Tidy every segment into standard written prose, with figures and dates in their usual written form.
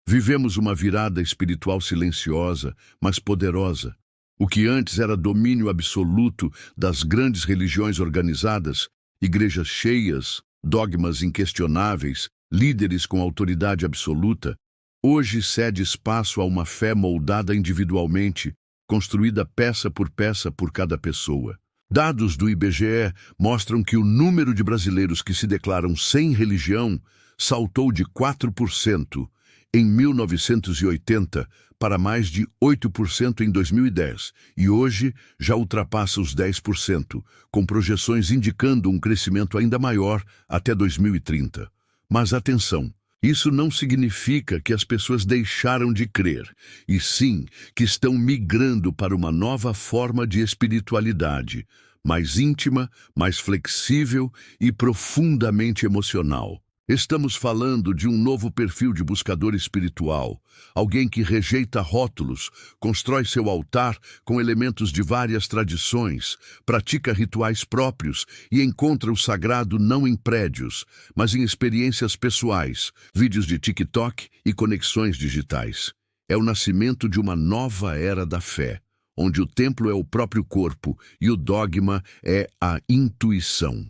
Vivemos uma virada espiritual silenciosa, mas poderosa. O que antes era domínio absoluto das grandes religiões organizadas, igrejas cheias, dogmas inquestionáveis, líderes com autoridade absoluta, hoje cede espaço a uma fé moldada individualmente, construída peça por cada pessoa. Dados do IBGE mostram que o número de brasileiros que se declaram sem religião saltou de 4% em 1980 para mais de 8% em 2010 e hoje já ultrapassa os 10%, com projeções indicando um crescimento ainda maior até 2030. Mas atenção! Isso não significa que as pessoas deixaram de crer, e sim que estão migrando para uma nova forma de espiritualidade, mais íntima, mais flexível e profundamente emocional. Estamos falando de um novo perfil de buscador espiritual, alguém que rejeita rótulos, constrói seu altar com elementos de várias tradições, pratica rituais próprios e encontra o sagrado não em prédios, mas em experiências pessoais, vídeos de TikTok e conexões digitais. É o nascimento de uma nova era da fé, onde o templo é o próprio corpo e o dogma é a intuição.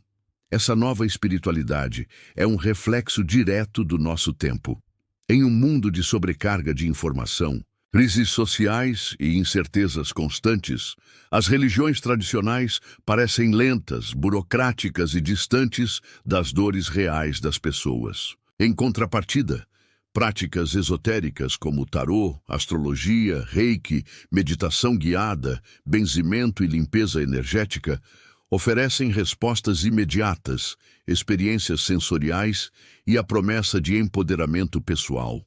Essa nova espiritualidade é um reflexo direto do nosso tempo. Em um mundo de sobrecarga de informação, crises sociais e incertezas constantes, as religiões tradicionais parecem lentas, burocráticas e distantes das dores reais das pessoas. Em contrapartida, práticas esotéricas como tarô, astrologia, reiki, meditação guiada, benzimento e limpeza energética oferecem respostas imediatas, experiências sensoriais e a promessa de empoderamento pessoal.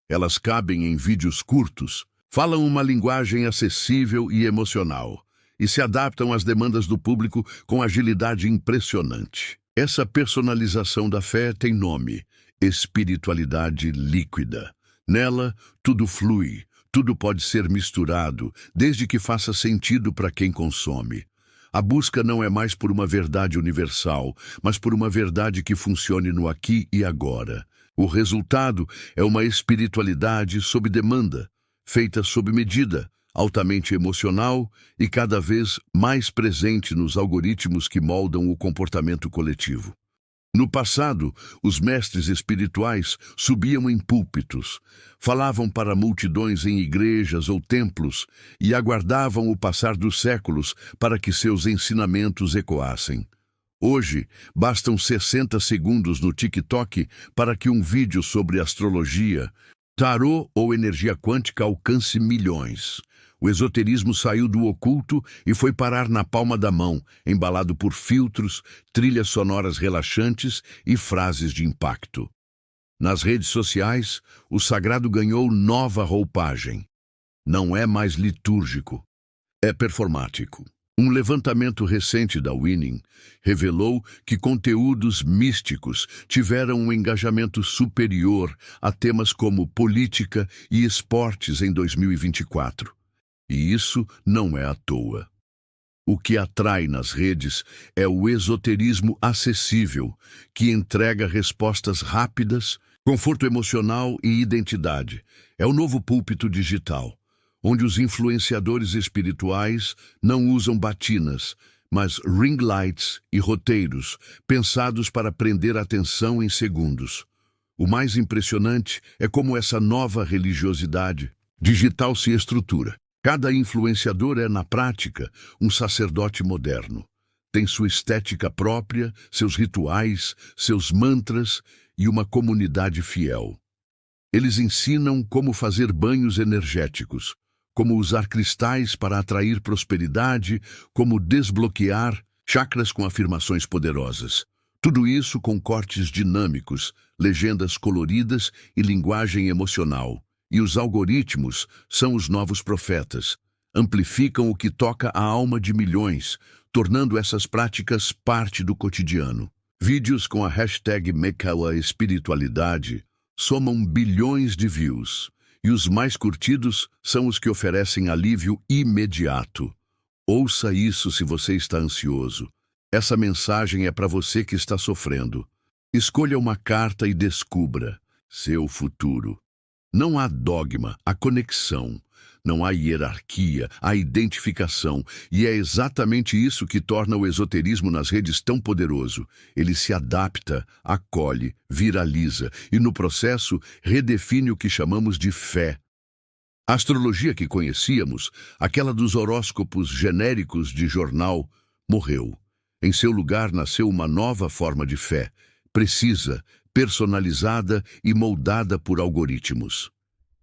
Elas cabem em vídeos curtos, falam uma linguagem acessível e emocional e se adaptam às demandas do público com agilidade impressionante. Essa personalização da fé tem nome: espiritualidade líquida. Nela, tudo flui, tudo pode ser misturado, desde que faça sentido para quem consome. A busca não é mais por uma verdade universal, mas por uma verdade que funcione no aqui e agora. O resultado é uma espiritualidade sob demanda, feita sob medida, altamente emocional e cada vez mais presente nos algoritmos que moldam o comportamento coletivo. No passado, os mestres espirituais subiam em púlpitos, falavam para multidões em igrejas ou templos e aguardavam o passar dos séculos para que seus ensinamentos ecoassem. Hoje, bastam 60 segundos no TikTok para que um vídeo sobre astrologia, tarô ou energia quântica alcance milhões. O esoterismo saiu do oculto e foi parar na palma da mão, embalado por filtros, trilhas sonoras relaxantes e frases de impacto. Nas redes sociais, o sagrado ganhou nova roupagem. Não é mais litúrgico, é performático. Um levantamento recente da Winning revelou que conteúdos místicos tiveram um engajamento superior a temas como política e esportes em 2024. E isso não é à toa. O que atrai nas redes é o esoterismo acessível, que entrega respostas rápidas, conforto emocional e identidade. É o novo púlpito digital, onde os influenciadores espirituais não usam batinas, mas ring lights e roteiros pensados para prender a atenção em segundos. O mais impressionante é como essa nova religiosidade digital se estrutura. Cada influenciador é, na prática, um sacerdote moderno. Tem sua estética própria, seus rituais, seus mantras e uma comunidade fiel. Eles ensinam como fazer banhos energéticos, como usar cristais para atrair prosperidade, como desbloquear chakras com afirmações poderosas. Tudo isso com cortes dinâmicos, legendas coloridas e linguagem emocional. E os algoritmos são os novos profetas. Amplificam o que toca a alma de milhões, tornando essas práticas parte do cotidiano. Vídeos com a hashtag #MecawaEspiritualidade somam bilhões de views, e os mais curtidos são os que oferecem alívio imediato. Ouça isso se você está ansioso. Essa mensagem é para você que está sofrendo. Escolha uma carta e descubra seu futuro. Não há dogma, há conexão. Não há hierarquia, há identificação. E é exatamente isso que torna o esoterismo nas redes tão poderoso. Ele se adapta, acolhe, viraliza e, no processo, redefine o que chamamos de fé. A astrologia que conhecíamos, aquela dos horóscopos genéricos de jornal, morreu. Em seu lugar nasceu uma nova forma de fé, precisa, personalizada e moldada por algoritmos.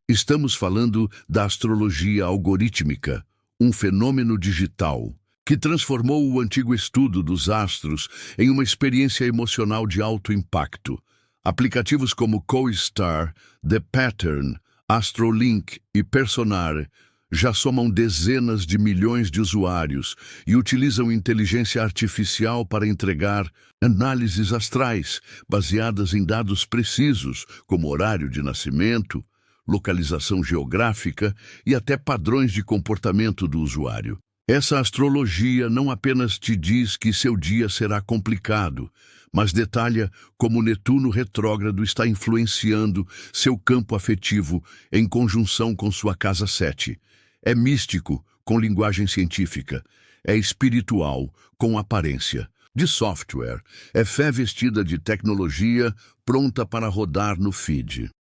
Estamos falando da astrologia algorítmica, um fenômeno digital que transformou o antigo estudo dos astros em uma experiência emocional de alto impacto. Aplicativos como CoStar, The Pattern, AstroLink e Personar já somam dezenas de milhões de usuários e utilizam inteligência artificial para entregar análises astrais baseadas em dados precisos, como horário de nascimento, localização geográfica e até padrões de comportamento do usuário. Essa astrologia não apenas te diz que seu dia será complicado, mas detalha como Netuno retrógrado está influenciando seu campo afetivo em conjunção com sua casa 7. É místico, com linguagem científica. É espiritual, com aparência. De software, é fé vestida de tecnologia pronta para rodar no feed.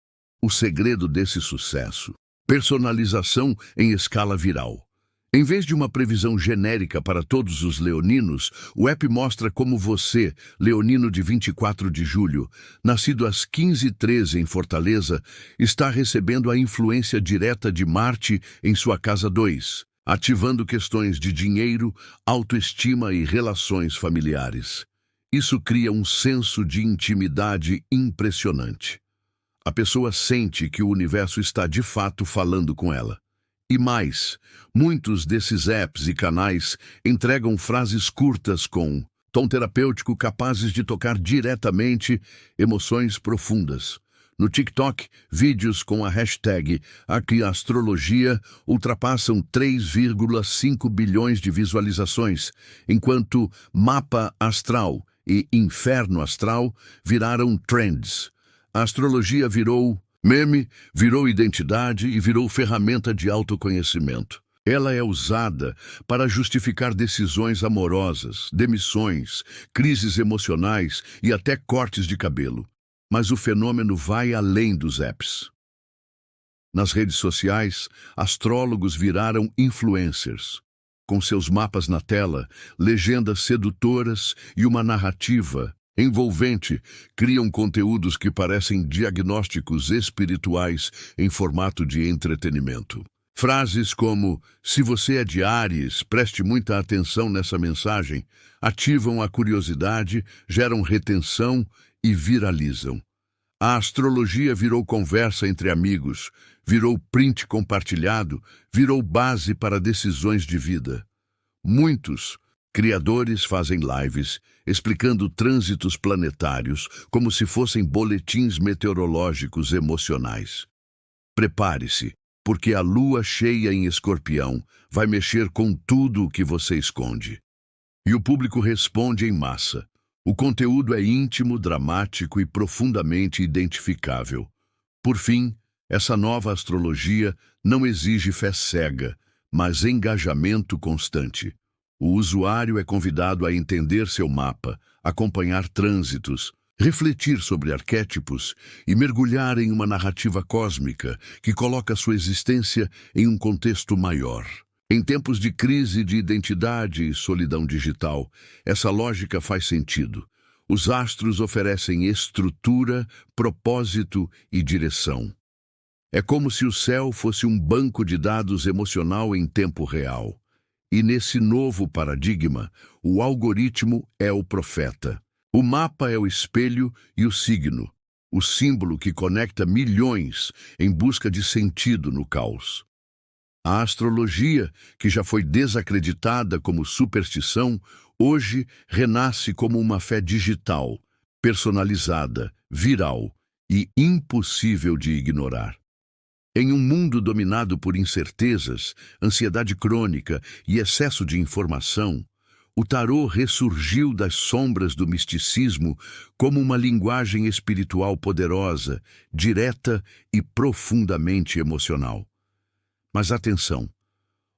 O segredo desse sucesso: personalização em escala viral. Em vez de uma previsão genérica para todos os leoninos, o app mostra como você, leonino de 24 de julho, nascido às 15h13 em Fortaleza, está recebendo a influência direta de Marte em sua casa 2, ativando questões de dinheiro, autoestima e relações familiares. Isso cria um senso de intimidade impressionante. A pessoa sente que o universo está de fato falando com ela. E mais, muitos desses apps e canais entregam frases curtas com tom terapêutico capazes de tocar diretamente emoções profundas. No TikTok, vídeos com a hashtag #Astrologia ultrapassam 3,5 bilhões de visualizações, enquanto Mapa Astral e Inferno Astral viraram trends. A astrologia virou meme, virou identidade e virou ferramenta de autoconhecimento. Ela é usada para justificar decisões amorosas, demissões, crises emocionais e até cortes de cabelo. Mas o fenômeno vai além dos apps. Nas redes sociais, astrólogos viraram influencers. Com seus mapas na tela, legendas sedutoras e uma narrativa envolvente, criam conteúdos que parecem diagnósticos espirituais em formato de entretenimento. Frases como "se você é de Áries, preste muita atenção nessa mensagem", ativam a curiosidade, geram retenção e viralizam. A astrologia virou conversa entre amigos, virou print compartilhado, virou base para decisões de vida. Muitos criadores fazem lives explicando trânsitos planetários como se fossem boletins meteorológicos emocionais. Prepare-se, porque a lua cheia em Escorpião vai mexer com tudo o que você esconde. E o público responde em massa. O conteúdo é íntimo, dramático e profundamente identificável. Por fim, essa nova astrologia não exige fé cega, mas engajamento constante. O usuário é convidado a entender seu mapa, acompanhar trânsitos, refletir sobre arquétipos e mergulhar em uma narrativa cósmica que coloca sua existência em um contexto maior. Em tempos de crise de identidade e solidão digital, essa lógica faz sentido. Os astros oferecem estrutura, propósito e direção. É como se o céu fosse um banco de dados emocional em tempo real. E nesse novo paradigma, o algoritmo é o profeta. O mapa é o espelho e o signo, o símbolo que conecta milhões em busca de sentido no caos. A astrologia, que já foi desacreditada como superstição, hoje renasce como uma fé digital, personalizada, viral e impossível de ignorar. Em um mundo dominado por incertezas, ansiedade crônica e excesso de informação, O tarô ressurgiu das sombras do misticismo como uma linguagem espiritual poderosa, direta e profundamente emocional. Mas atenção,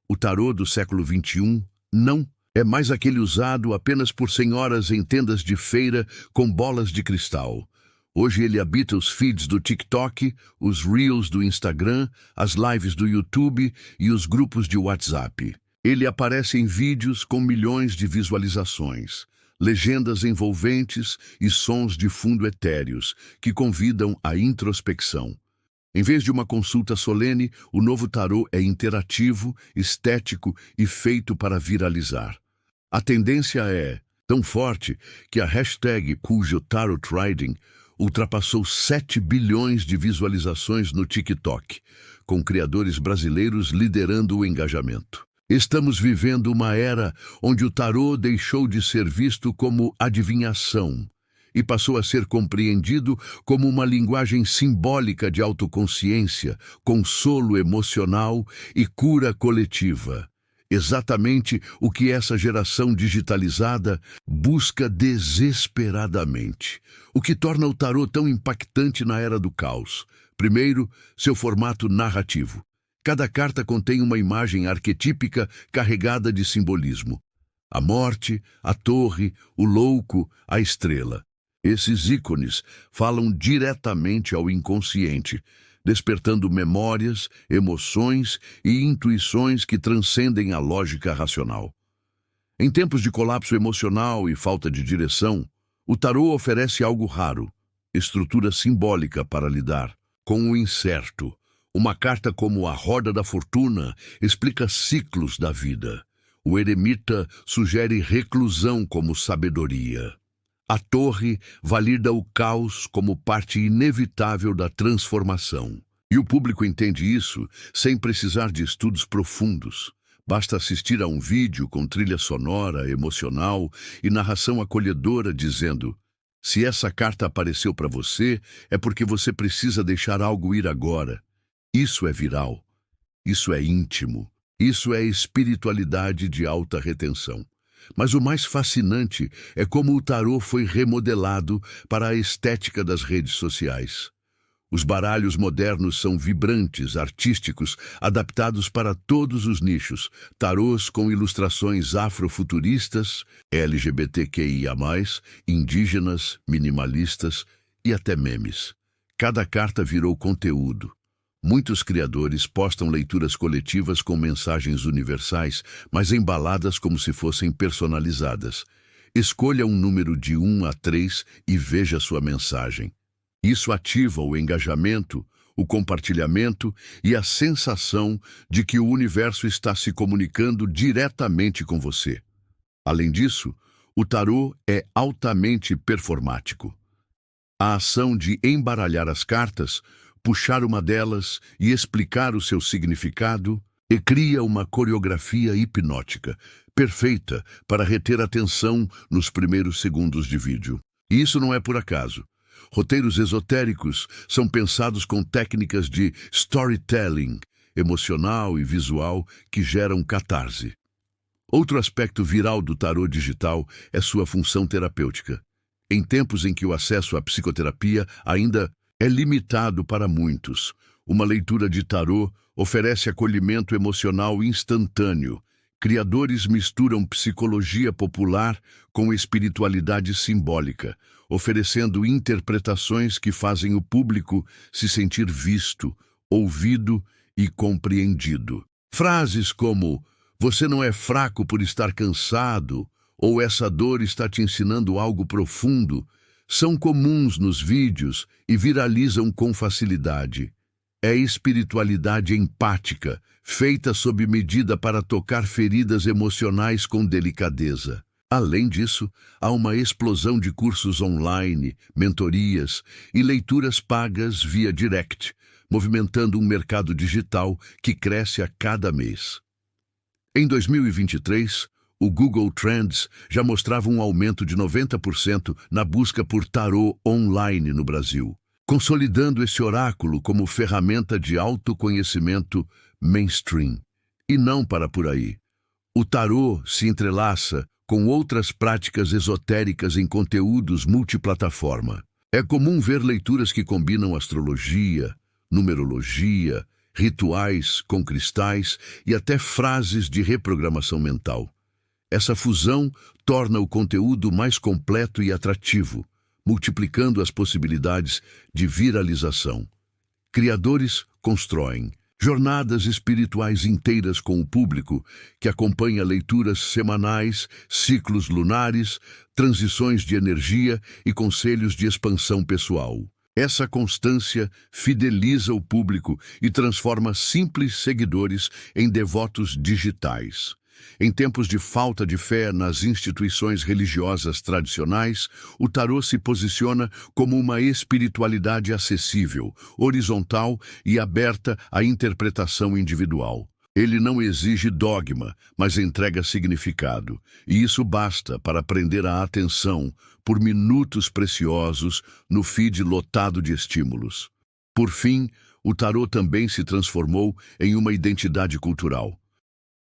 o tarô do século XXI não é mais aquele usado apenas por senhoras em tendas de feira com bolas de cristal. Hoje ele habita os feeds do TikTok, os Reels do Instagram, as lives do YouTube e os grupos de WhatsApp. Ele aparece em vídeos com milhões de visualizações, legendas envolventes e sons de fundo etéreos que convidam à introspecção. Em vez de uma consulta solene, o novo tarô é interativo, estético e feito para viralizar. A tendência é tão forte que a hashtag cujo Tarot Reading ultrapassou 7 bilhões de visualizações no TikTok, com criadores brasileiros liderando o engajamento. Estamos vivendo uma era onde o tarô deixou de ser visto como adivinhação e passou a ser compreendido como uma linguagem simbólica de autoconsciência, consolo emocional e cura coletiva. Exatamente o que essa geração digitalizada busca desesperadamente. O que torna o tarô tão impactante na era do caos. Primeiro, seu formato narrativo. Cada carta contém uma imagem arquetípica carregada de simbolismo. A morte, a torre, o louco, a estrela. Esses ícones falam diretamente ao inconsciente, despertando memórias, emoções e intuições que transcendem a lógica racional. Em tempos de colapso emocional e falta de direção, o tarô oferece algo raro, estrutura simbólica para lidar com o incerto. Uma carta como a Roda da Fortuna explica ciclos da vida. O eremita sugere reclusão como sabedoria. A torre valida o caos como parte inevitável da transformação. E o público entende isso sem precisar de estudos profundos. Basta assistir a um vídeo com trilha sonora, emocional e narração acolhedora dizendo: se essa carta apareceu para você, é porque você precisa deixar algo ir agora. Isso é viral. Isso é íntimo. Isso é espiritualidade de alta retenção. Mas o mais fascinante é como o tarô foi remodelado para a estética das redes sociais. Os baralhos modernos são vibrantes, artísticos, adaptados para todos os nichos. Tarôs com ilustrações afrofuturistas, LGBTQIA+, indígenas, minimalistas e até memes. Cada carta virou conteúdo. Muitos criadores postam leituras coletivas com mensagens universais, mas embaladas como se fossem personalizadas. Escolha um número de 1 a 3 e veja sua mensagem. Isso ativa o engajamento, o compartilhamento e a sensação de que o universo está se comunicando diretamente com você. Além disso, o tarô é altamente performático. A ação de embaralhar as cartas, puxar uma delas e explicar o seu significado, e cria uma coreografia hipnótica, perfeita para reter a atenção nos primeiros segundos de vídeo. E isso não é por acaso. Roteiros esotéricos são pensados com técnicas de storytelling, emocional e visual, que geram catarse. Outro aspecto viral do tarô digital é sua função terapêutica. Em tempos em que o acesso à psicoterapia ainda é limitado para muitos, uma leitura de tarô oferece acolhimento emocional instantâneo. Criadores misturam psicologia popular com espiritualidade simbólica, oferecendo interpretações que fazem o público se sentir visto, ouvido e compreendido. Frases como "você não é fraco por estar cansado" ou "essa dor está te ensinando algo profundo" são comuns nos vídeos e viralizam com facilidade. É espiritualidade empática, feita sob medida para tocar feridas emocionais com delicadeza. Além disso, há uma explosão de cursos online, mentorias e leituras pagas via direct, movimentando um mercado digital que cresce a cada mês. Em 2023, o Google Trends já mostrava um aumento de 90% na busca por tarô online no Brasil, consolidando esse oráculo como ferramenta de autoconhecimento mainstream. E não para por aí. O tarô se entrelaça com outras práticas esotéricas em conteúdos multiplataforma. É comum ver leituras que combinam astrologia, numerologia, rituais com cristais e até frases de reprogramação mental. Essa fusão torna o conteúdo mais completo e atrativo, multiplicando as possibilidades de viralização. Criadores constroem jornadas espirituais inteiras com o público, que acompanha leituras semanais, ciclos lunares, transições de energia e conselhos de expansão pessoal. Essa constância fideliza o público e transforma simples seguidores em devotos digitais. Em tempos de falta de fé nas instituições religiosas tradicionais, o tarô se posiciona como uma espiritualidade acessível, horizontal e aberta à interpretação individual. Ele não exige dogma, mas entrega significado, e isso basta para prender a atenção por minutos preciosos no feed lotado de estímulos. Por fim, o tarô também se transformou em uma identidade cultural.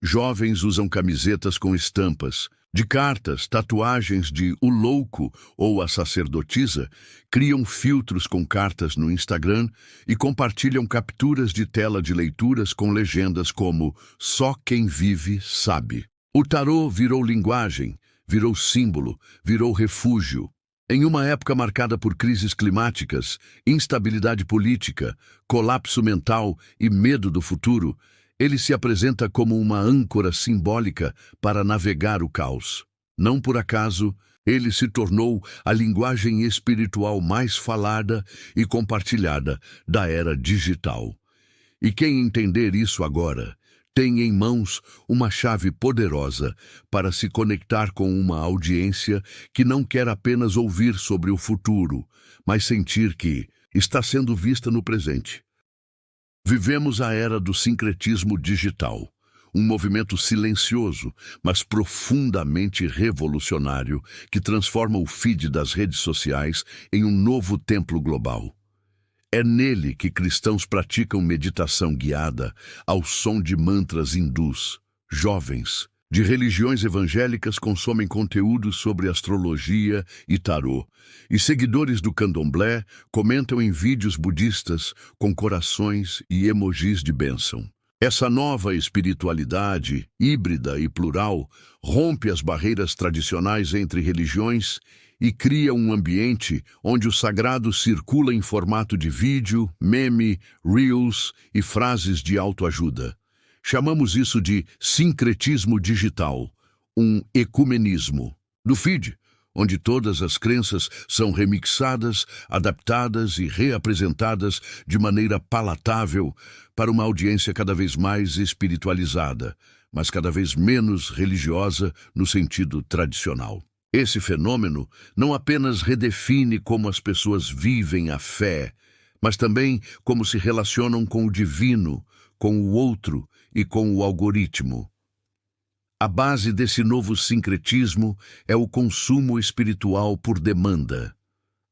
Jovens usam camisetas com estampas de cartas, tatuagens de O Louco ou a Sacerdotisa, criam filtros com cartas no Instagram e compartilham capturas de tela de leituras com legendas como "Só quem vive sabe". O tarô virou linguagem, virou símbolo, virou refúgio. Em uma época marcada por crises climáticas, instabilidade política, colapso mental e medo do futuro, ele se apresenta como uma âncora simbólica para navegar o caos. Não por acaso, ele se tornou a linguagem espiritual mais falada e compartilhada da era digital. E quem entender isso agora, tem em mãos uma chave poderosa para se conectar com uma audiência que não quer apenas ouvir sobre o futuro, mas sentir que está sendo vista no presente. Vivemos a era do sincretismo digital, um movimento silencioso, mas profundamente revolucionário, que transforma o feed das redes sociais em um novo templo global. É nele que cristãos praticam meditação guiada ao som de mantras hindus. Jovens de religiões evangélicas consomem conteúdos sobre astrologia e tarô, e seguidores do candomblé comentam em vídeos budistas com corações e emojis de bênção. Essa nova espiritualidade, híbrida e plural, rompe as barreiras tradicionais entre religiões e cria um ambiente onde o sagrado circula em formato de vídeo, meme, reels e frases de autoajuda. Chamamos isso de sincretismo digital, um ecumenismo. Do feed, onde todas as crenças são remixadas, adaptadas e reapresentadas de maneira palatável para uma audiência cada vez mais espiritualizada, mas cada vez menos religiosa no sentido tradicional. Esse fenômeno não apenas redefine como as pessoas vivem a fé, mas também como se relacionam com o divino, com o outro e com o algoritmo. A base desse novo sincretismo é o consumo espiritual por demanda.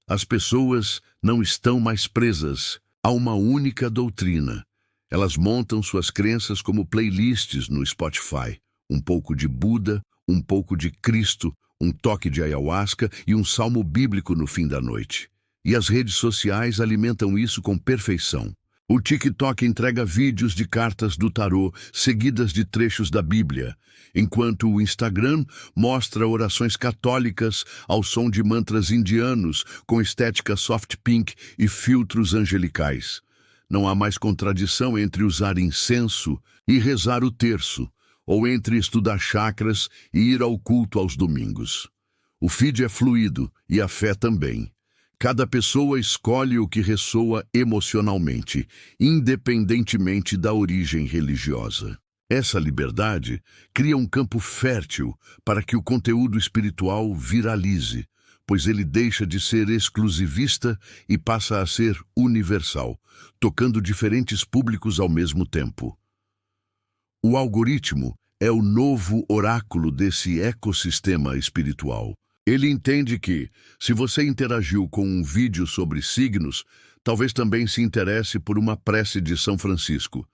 As pessoas não estão mais presas a uma única doutrina. Elas montam suas crenças como playlists no Spotify. Um pouco de Buda, um pouco de Cristo, um toque de ayahuasca e um salmo bíblico no fim da noite. E as redes sociais alimentam isso com perfeição. O TikTok entrega vídeos de cartas do tarô, seguidas de trechos da Bíblia, enquanto o Instagram mostra orações católicas ao som de mantras indianos, com estética soft pink e filtros angelicais. Não há mais contradição entre usar incenso e rezar o terço, ou entre estudar chakras e ir ao culto aos domingos. O feed é fluido e a fé também. Cada pessoa escolhe o que ressoa emocionalmente, independentemente da origem religiosa. Essa liberdade cria um campo fértil para que o conteúdo espiritual viralize, pois ele deixa de ser exclusivista e passa a ser universal, tocando diferentes públicos ao mesmo tempo. O algoritmo é o novo oráculo desse ecossistema espiritual. Ele entende que, se você interagiu com um vídeo sobre signos, talvez também se interesse por uma prece de São Francisco.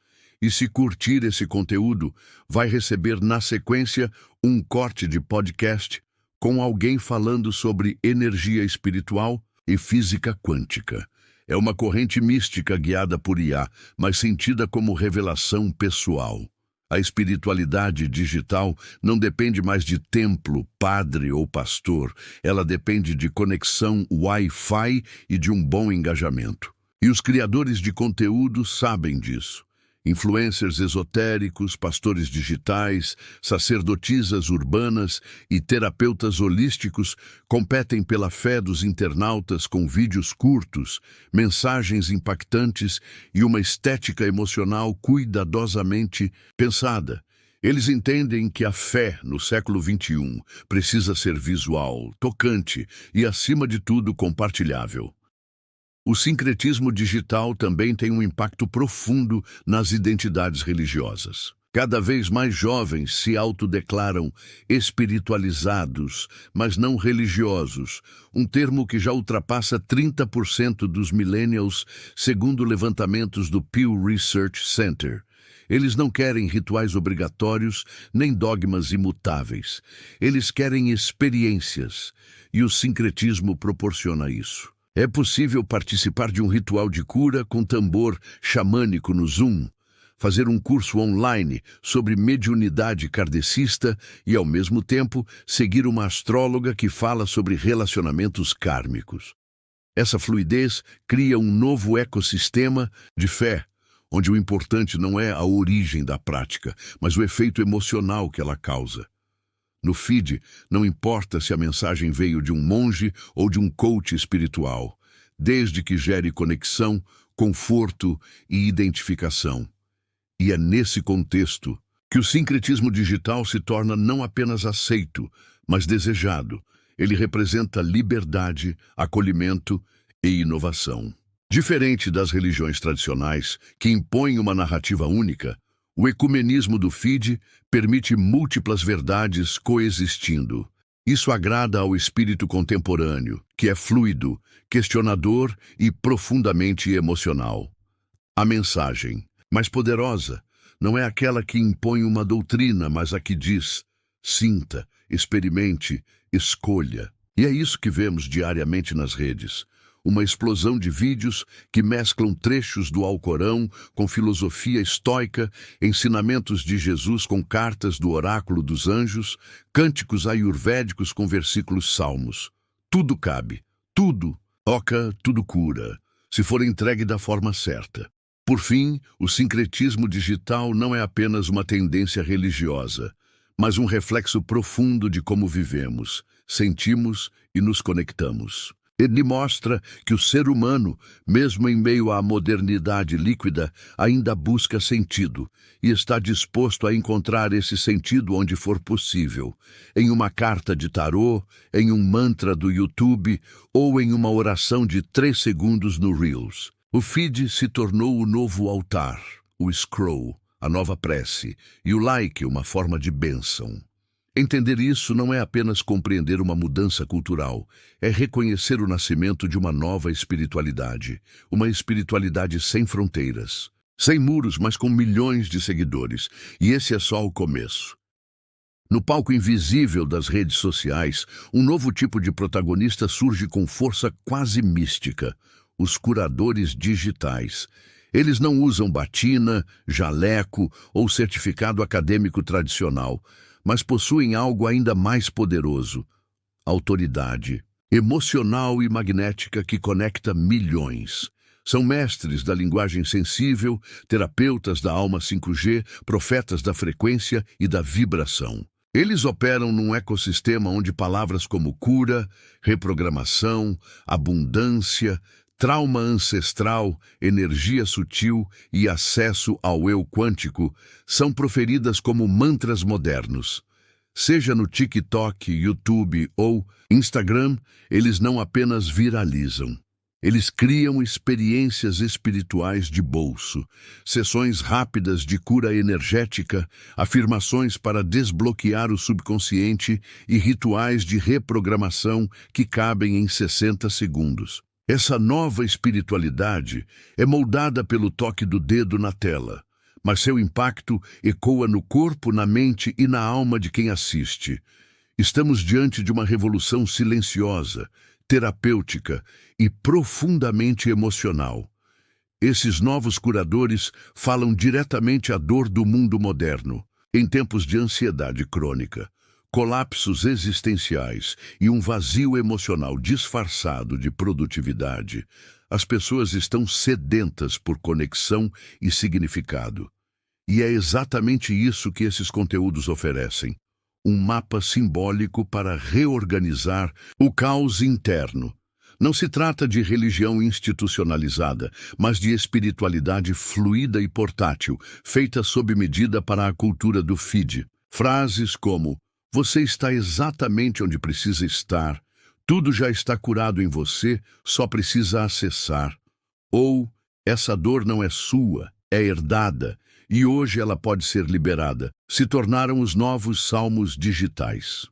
E se curtir esse conteúdo, vai receber na sequência um corte de podcast com alguém falando sobre energia espiritual e física quântica. É uma corrente mística guiada por IA, mas sentida como revelação pessoal. A espiritualidade digital não depende mais de templo, padre ou pastor. Ela depende de conexão Wi-Fi e de um bom engajamento. E os criadores de conteúdo sabem disso. Influencers esotéricos, pastores digitais, sacerdotisas urbanas e terapeutas holísticos competem pela fé dos internautas com vídeos curtos, mensagens impactantes e uma estética emocional cuidadosamente pensada. Eles entendem que a fé, no século XXI, precisa ser visual, tocante e, acima de tudo, compartilhável. O sincretismo digital também tem um impacto profundo nas identidades religiosas. Cada vez mais jovens se autodeclaram espiritualizados, mas não religiosos, um termo que já ultrapassa 30% dos millennials, segundo levantamentos do Pew Research Center. Eles não querem rituais obrigatórios nem dogmas imutáveis. Eles querem experiências, e o sincretismo proporciona isso. É possível participar de um ritual de cura com tambor xamânico no Zoom, fazer um curso online sobre mediunidade kardecista e, ao mesmo tempo, seguir uma astróloga que fala sobre relacionamentos kármicos. Essa fluidez cria um novo ecossistema de fé, onde o importante não é a origem da prática, mas o efeito emocional que ela causa. No feed, não importa se a mensagem veio de um monge ou de um coach espiritual, desde que gere conexão, conforto e identificação. E é nesse contexto que o sincretismo digital se torna não apenas aceito, mas desejado. Ele representa liberdade, acolhimento e inovação. Diferente das religiões tradicionais, que impõem uma narrativa única, o ecumenismo do feed permite múltiplas verdades coexistindo. Isso agrada ao espírito contemporâneo, que é fluido, questionador e profundamente emocional. A mensagem, mais poderosa, não é aquela que impõe uma doutrina, mas a que diz: sinta, experimente, escolha. E é isso que vemos diariamente nas redes. Uma explosão de vídeos que mesclam trechos do Alcorão com filosofia estoica, ensinamentos de Jesus com cartas do oráculo dos anjos, cânticos ayurvédicos com versículos salmos. Tudo cabe, tudo toca, tudo cura, se for entregue da forma certa. Por fim, o sincretismo digital não é apenas uma tendência religiosa, mas um reflexo profundo de como vivemos, sentimos e nos conectamos. Ele mostra que o ser humano, mesmo em meio à modernidade líquida, ainda busca sentido e está disposto a encontrar esse sentido onde for possível, em uma carta de tarô, em um mantra do YouTube ou em uma oração de 3 segundos no Reels. O feed se tornou o novo altar, o scroll, a nova prece, e o like, uma forma de bênção. Entender isso não é apenas compreender uma mudança cultural, é reconhecer o nascimento de uma nova espiritualidade, uma espiritualidade sem fronteiras, sem muros, mas com milhões de seguidores, e esse é só o começo. No palco invisível das redes sociais, um novo tipo de protagonista surge com força quase mística: os curadores digitais. Eles não usam batina, jaleco ou certificado acadêmico tradicional, mas possuem algo ainda mais poderoso: autoridade emocional e magnética que conecta milhões. São mestres da linguagem sensível, terapeutas da alma 5G, profetas da frequência e da vibração. Eles operam num ecossistema onde palavras como cura, reprogramação, abundância, trauma ancestral, energia sutil e acesso ao eu quântico são proferidas como mantras modernos. Seja no TikTok, YouTube ou Instagram, eles não apenas viralizam. Eles criam experiências espirituais de bolso, sessões rápidas de cura energética, afirmações para desbloquear o subconsciente e rituais de reprogramação que cabem em 60 segundos. Essa nova espiritualidade é moldada pelo toque do dedo na tela, mas seu impacto ecoa no corpo, na mente e na alma de quem assiste. Estamos diante de uma revolução silenciosa, terapêutica e profundamente emocional. Esses novos curadores falam diretamente à dor do mundo moderno, em tempos de ansiedade crônica, colapsos existenciais e um vazio emocional disfarçado de produtividade. As pessoas estão sedentas por conexão e significado. E é exatamente isso que esses conteúdos oferecem. Um mapa simbólico para reorganizar o caos interno. Não se trata de religião institucionalizada, mas de espiritualidade fluida e portátil, feita sob medida para a cultura do feed. Frases como: "Você está exatamente onde precisa estar", "Tudo já está curado em você, só precisa acessar", ou "Essa dor não é sua, é herdada, e hoje ela pode ser liberada", se tornaram os novos salmos digitais.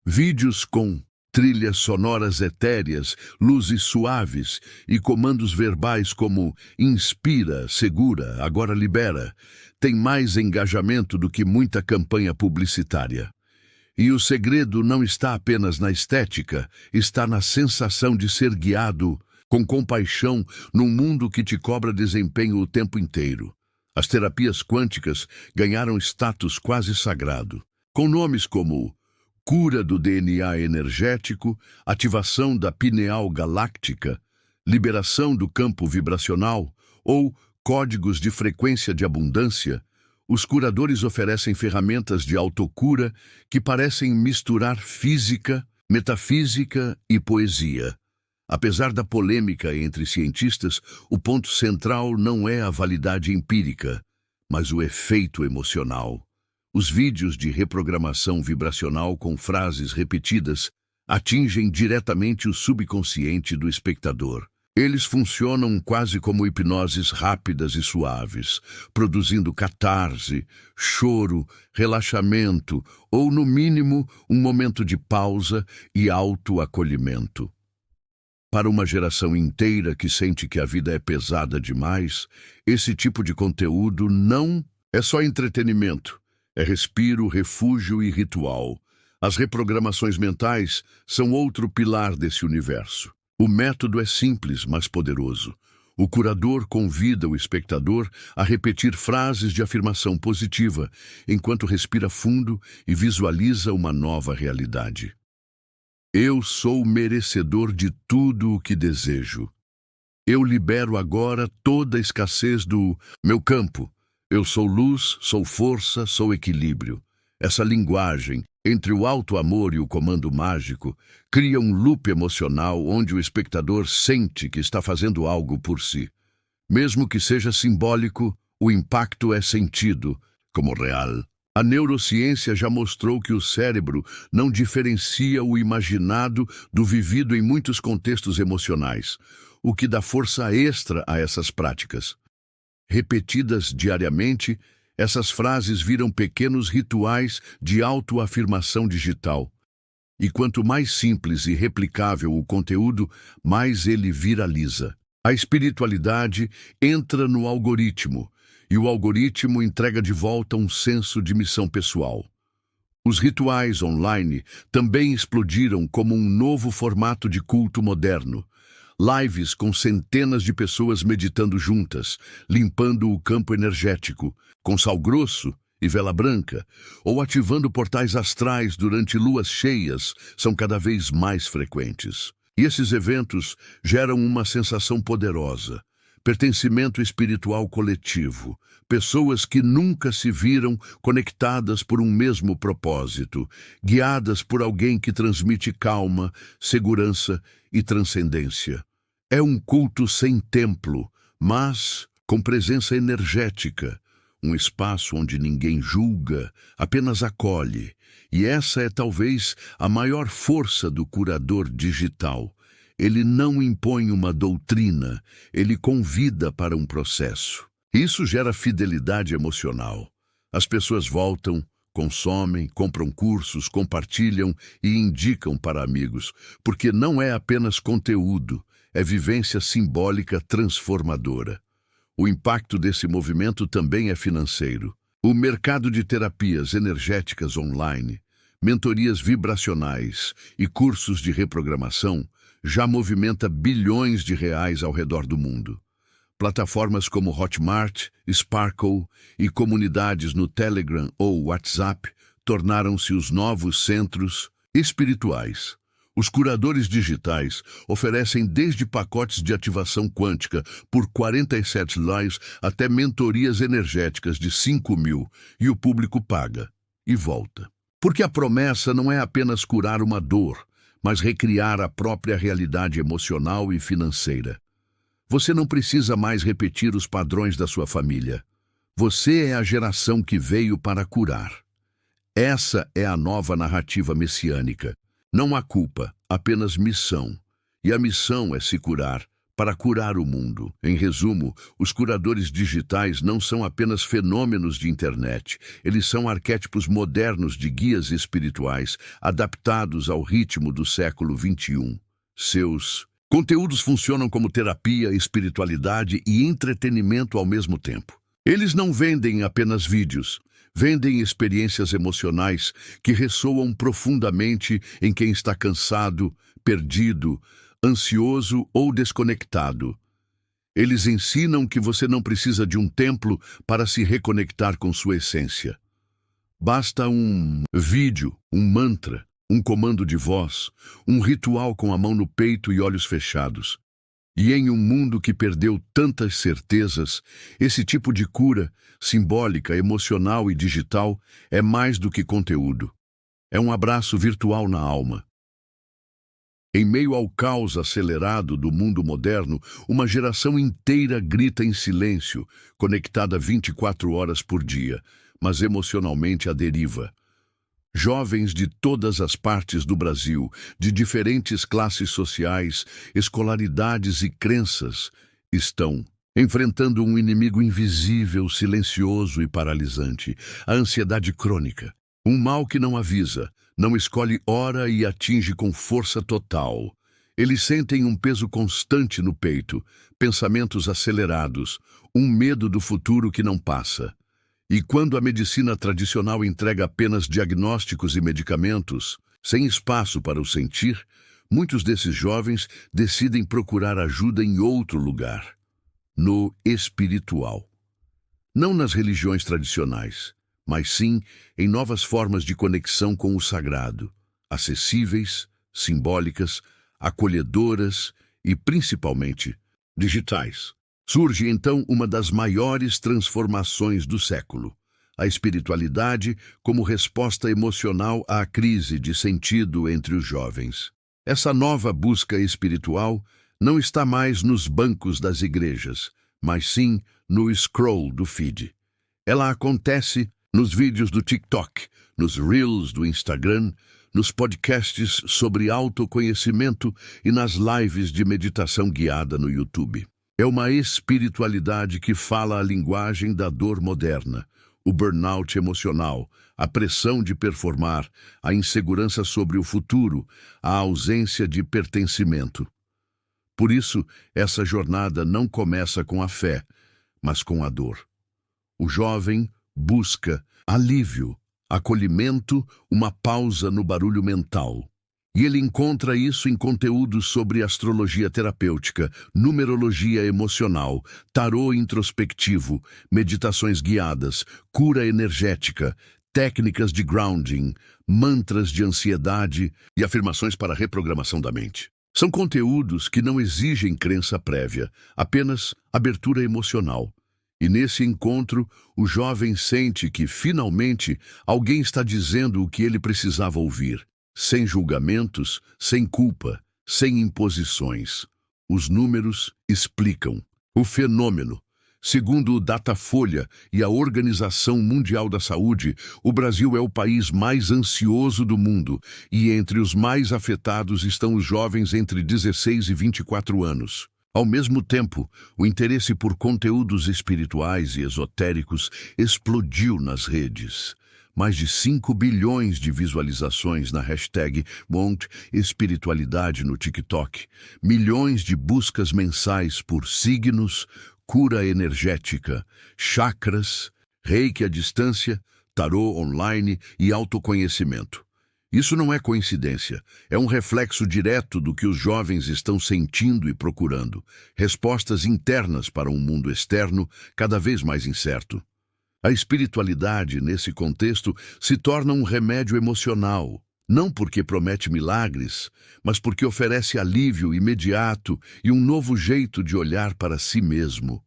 Vídeos com trilhas sonoras etéreas, luzes suaves e comandos verbais como "inspira, segura, agora libera", têm mais engajamento do que muita campanha publicitária. E o segredo não está apenas na estética, está na sensação de ser guiado com compaixão num mundo que te cobra desempenho o tempo inteiro. As terapias quânticas ganharam status quase sagrado, com nomes como cura do DNA energético, ativação da pineal galáctica, liberação do campo vibracional ou códigos de frequência de abundância. Os curadores oferecem ferramentas de autocura que parecem misturar física, metafísica e poesia. Apesar da polêmica entre cientistas, o ponto central não é a validade empírica, mas o efeito emocional. Os vídeos de reprogramação vibracional com frases repetidas atingem diretamente o subconsciente do espectador. Eles funcionam quase como hipnoses rápidas e suaves, produzindo catarse, choro, relaxamento ou, no mínimo, um momento de pausa e autoacolhimento. Para uma geração inteira que sente que a vida é pesada demais, esse tipo de conteúdo não é só entretenimento, é respiro, refúgio e ritual. As reprogramações mentais são outro pilar desse universo. O método é simples, mas poderoso. O curador convida o espectador a repetir frases de afirmação positiva, enquanto respira fundo e visualiza uma nova realidade. Eu sou merecedor de tudo o que desejo. Eu libero agora toda a escassez do meu campo. Eu sou luz, sou força, sou equilíbrio. Essa linguagem, entre o alto amor e o comando mágico, cria um loop emocional onde o espectador sente que está fazendo algo por si. Mesmo que seja simbólico, o impacto é sentido como real. A neurociência já mostrou que o cérebro não diferencia o imaginado do vivido em muitos contextos emocionais, o que dá força extra a essas práticas. Repetidas diariamente, essas frases viram pequenos rituais de autoafirmação digital. E quanto mais simples e replicável o conteúdo, mais ele viraliza. A espiritualidade entra no algoritmo, e o algoritmo entrega de volta um senso de missão pessoal. Os rituais online também explodiram como um novo formato de culto moderno. Lives com centenas de pessoas meditando juntas, limpando o campo energético, com sal grosso e vela branca, ou ativando portais astrais durante luas cheias, são cada vez mais frequentes. E esses eventos geram uma sensação poderosa, pertencimento espiritual coletivo, pessoas que nunca se viram conectadas por um mesmo propósito, guiadas por alguém que transmite calma, segurança e transcendência. É um culto sem templo, mas com presença energética, um espaço onde ninguém julga, apenas acolhe. E essa é talvez a maior força do curador digital. Ele não impõe uma doutrina, ele convida para um processo. Isso gera fidelidade emocional. As pessoas voltam, consomem, compram cursos, compartilham e indicam para amigos, porque não é apenas conteúdo, é vivência simbólica transformadora. O impacto desse movimento também é financeiro. O mercado de terapias energéticas online, mentorias vibracionais e cursos de reprogramação já movimenta bilhões de reais ao redor do mundo. Plataformas como Hotmart, Sparkle e comunidades no Telegram ou WhatsApp tornaram-se os novos centros espirituais. Os curadores digitais oferecem desde pacotes de ativação quântica por $47 até mentorias energéticas de 5.000 e o público paga e volta. Porque a promessa não é apenas curar uma dor, mas recriar a própria realidade emocional e financeira. Você não precisa mais repetir os padrões da sua família. Você é a geração que veio para curar. Essa é a nova narrativa messiânica. Não há culpa, apenas missão. E a missão é se curar, para curar o mundo. Em resumo, os curadores digitais não são apenas fenômenos de internet. Eles são arquétipos modernos de guias espirituais, adaptados ao ritmo do século XXI. Seus conteúdos funcionam como terapia, espiritualidade e entretenimento ao mesmo tempo. Eles não vendem apenas vídeos, vendem experiências emocionais que ressoam profundamente em quem está cansado, perdido, ansioso ou desconectado. Eles ensinam que você não precisa de um templo para se reconectar com sua essência. Basta um vídeo, um mantra, um comando de voz, um ritual com a mão no peito e olhos fechados. E em um mundo que perdeu tantas certezas, esse tipo de cura, simbólica, emocional e digital, é mais do que conteúdo. É um abraço virtual na alma. Em meio ao caos acelerado do mundo moderno, uma geração inteira grita em silêncio, conectada 24 horas por dia, mas emocionalmente à deriva. Jovens de todas as partes do Brasil, de diferentes classes sociais, escolaridades e crenças, estão enfrentando um inimigo invisível, silencioso e paralisante, a ansiedade crônica. Um mal que não avisa, não escolhe hora e atinge com força total. Eles sentem um peso constante no peito, pensamentos acelerados, um medo do futuro que não passa. E quando a medicina tradicional entrega apenas diagnósticos e medicamentos, sem espaço para o sentir, muitos desses jovens decidem procurar ajuda em outro lugar, no espiritual. Não nas religiões tradicionais, mas sim em novas formas de conexão com o sagrado, acessíveis, simbólicas, acolhedoras e, principalmente, digitais. Surge então uma das maiores transformações do século, a espiritualidade como resposta emocional à crise de sentido entre os jovens. Essa nova busca espiritual não está mais nos bancos das igrejas, mas sim no scroll do feed. Ela acontece nos vídeos do TikTok, nos Reels do Instagram, nos podcasts sobre autoconhecimento e nas lives de meditação guiada no YouTube. É uma espiritualidade que fala a linguagem da dor moderna, o burnout emocional, a pressão de performar, a insegurança sobre o futuro, a ausência de pertencimento. Por isso, essa jornada não começa com a fé, mas com a dor. O jovem busca alívio, acolhimento, uma pausa no barulho mental. E ele encontra isso em conteúdos sobre astrologia terapêutica, numerologia emocional, tarô introspectivo, meditações guiadas, cura energética, técnicas de grounding, mantras de ansiedade e afirmações para a reprogramação da mente. São conteúdos que não exigem crença prévia, apenas abertura emocional. E nesse encontro, o jovem sente que, finalmente, alguém está dizendo o que ele precisava ouvir. Sem julgamentos, sem culpa, sem imposições. Os números explicam o fenômeno. Segundo o Datafolha e a Organização Mundial da Saúde, o Brasil é o país mais ansioso do mundo e entre os mais afetados estão os jovens entre 16 e 24 anos. Ao mesmo tempo, o interesse por conteúdos espirituais e esotéricos explodiu nas redes. Mais de 5 bilhões de visualizações na hashtag #MontEspiritualidade no TikTok, milhões de buscas mensais por signos, cura energética, chakras, reiki à distância, tarô online e autoconhecimento. Isso não é coincidência, é um reflexo direto do que os jovens estão sentindo e procurando, respostas internas para um mundo externo cada vez mais incerto. A espiritualidade, nesse contexto, se torna um remédio emocional, não porque promete milagres, mas porque oferece alívio imediato e um novo jeito de olhar para si mesmo.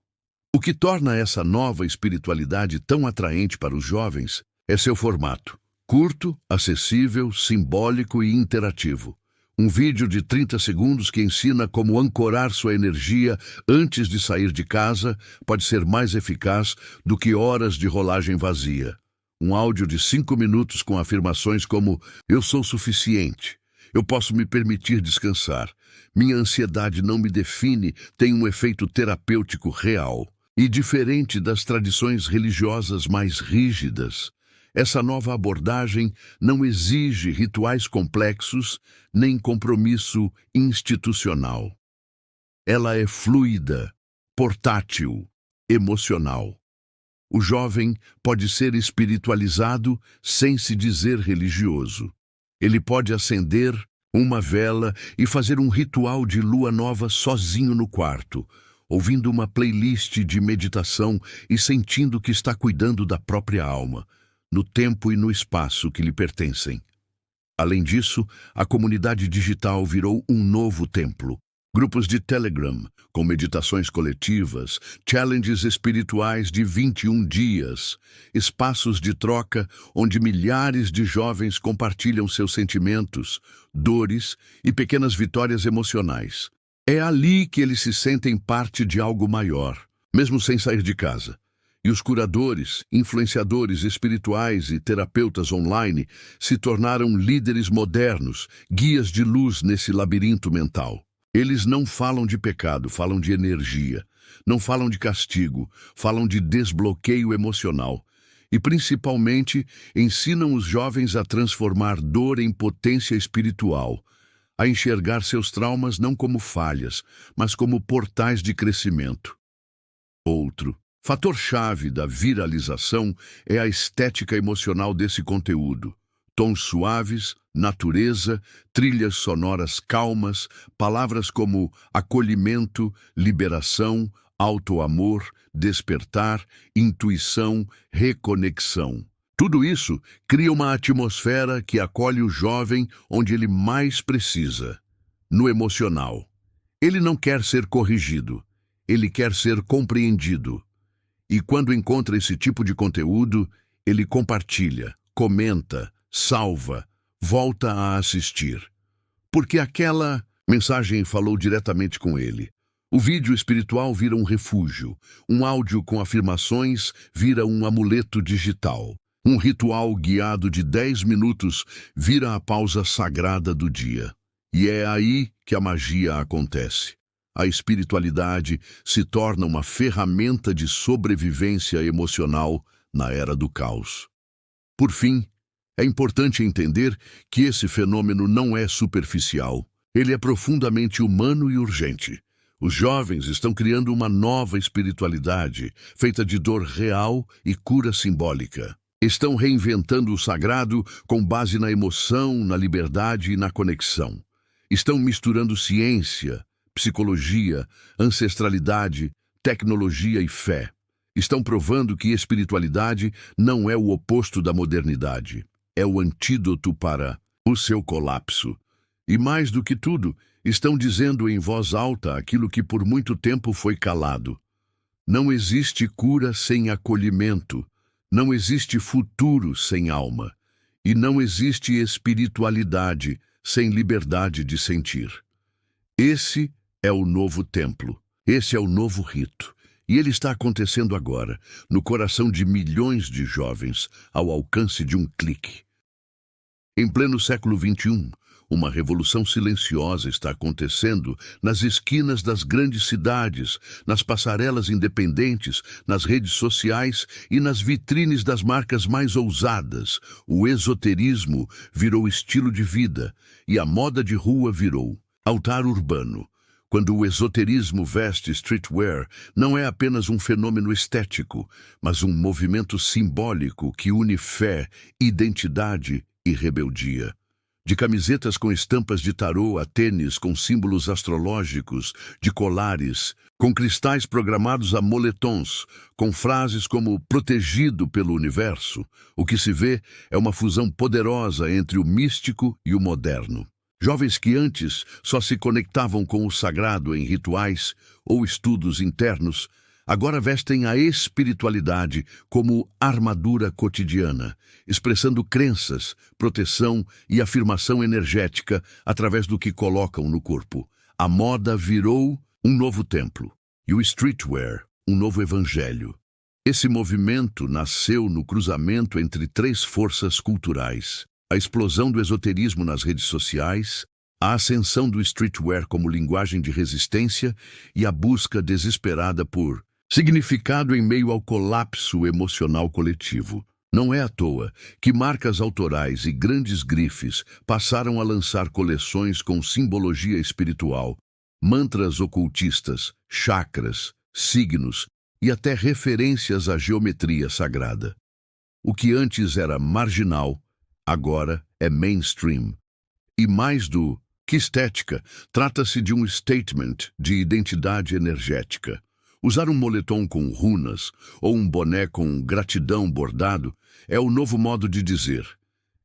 O que torna essa nova espiritualidade tão atraente para os jovens é seu formato. Curto, acessível, simbólico e interativo. Um vídeo de 30 segundos que ensina como ancorar sua energia antes de sair de casa pode ser mais eficaz do que horas de rolagem vazia. Um áudio de 5 minutos com afirmações como "Eu sou suficiente", "Eu posso me permitir descansar", "Minha ansiedade não me define", tem um efeito terapêutico real. E diferente das tradições religiosas mais rígidas, essa nova abordagem não exige rituais complexos nem compromisso institucional. Ela é fluida, portátil, emocional. O jovem pode ser espiritualizado sem se dizer religioso. Ele pode acender uma vela e fazer um ritual de lua nova sozinho no quarto, ouvindo uma playlist de meditação e sentindo que está cuidando da própria alma, no tempo e no espaço que lhe pertencem. Além disso, a comunidade digital virou um novo templo. Grupos de Telegram, com meditações coletivas, challenges espirituais de 21 dias, espaços de troca onde milhares de jovens compartilham seus sentimentos, dores e pequenas vitórias emocionais. É ali que eles se sentem parte de algo maior, mesmo sem sair de casa. E os curadores, influenciadores espirituais e terapeutas online se tornaram líderes modernos, guias de luz nesse labirinto mental. Eles não falam de pecado, falam de energia. Não falam de castigo, falam de desbloqueio emocional. E, principalmente, ensinam os jovens a transformar dor em potência espiritual, a enxergar seus traumas não como falhas, mas como portais de crescimento. Outro fator-chave da viralização é a estética emocional desse conteúdo. Tons suaves, natureza, trilhas sonoras calmas, palavras como acolhimento, liberação, autoamor, despertar, intuição, reconexão. Tudo isso cria uma atmosfera que acolhe o jovem onde ele mais precisa, no emocional. Ele não quer ser corrigido, ele quer ser compreendido. E quando encontra esse tipo de conteúdo, ele compartilha, comenta, salva, volta a assistir. Porque aquela mensagem falou diretamente com ele. O vídeo espiritual vira um refúgio, um áudio com afirmações vira um amuleto digital. Um ritual guiado de 10 minutos vira a pausa sagrada do dia. E é aí que a magia acontece. A espiritualidade se torna uma ferramenta de sobrevivência emocional na era do caos. Por fim, é importante entender que esse fenômeno não é superficial. Ele é profundamente humano e urgente. Os jovens estão criando uma nova espiritualidade, feita de dor real e cura simbólica. Estão reinventando o sagrado com base na emoção, na liberdade e na conexão. Estão misturando ciência, psicologia, ancestralidade, tecnologia e fé. Estão provando que espiritualidade não é o oposto da modernidade. É o antídoto para o seu colapso. E mais do que tudo, estão dizendo em voz alta aquilo que por muito tempo foi calado. Não existe cura sem acolhimento. Não existe futuro sem alma. E não existe espiritualidade sem liberdade de sentir. Esse é o novo templo. Esse é o novo rito. E ele está acontecendo agora, no coração de milhões de jovens, ao alcance de um clique. Em pleno século XXI, uma revolução silenciosa está acontecendo nas esquinas das grandes cidades, nas passarelas independentes, nas redes sociais e nas vitrines das marcas mais ousadas. O esoterismo virou estilo de vida e a moda de rua virou altar urbano. Quando o esoterismo veste streetwear, não é apenas um fenômeno estético, mas um movimento simbólico que une fé, identidade e rebeldia. De camisetas com estampas de tarô a tênis com símbolos astrológicos, de colares, com cristais programados a moletons, com frases como protegido pelo universo, o que se vê é uma fusão poderosa entre o místico e o moderno. Jovens que antes só se conectavam com o sagrado em rituais ou estudos internos, agora vestem a espiritualidade como armadura cotidiana, expressando crenças, proteção e afirmação energética através do que colocam no corpo. A moda virou um novo templo e o streetwear um novo evangelho. Esse movimento nasceu no cruzamento entre três forças culturais: a explosão do esoterismo nas redes sociais, a ascensão do streetwear como linguagem de resistência e a busca desesperada por significado em meio ao colapso emocional coletivo. Não é à toa que marcas autorais e grandes grifes passaram a lançar coleções com simbologia espiritual, mantras ocultistas, chakras, signos e até referências à geometria sagrada. O que antes era marginal, agora é mainstream. E mais do que estética, trata-se de um statement de identidade energética. Usar um moletom com runas ou um boné com gratidão bordado é o novo modo de dizer: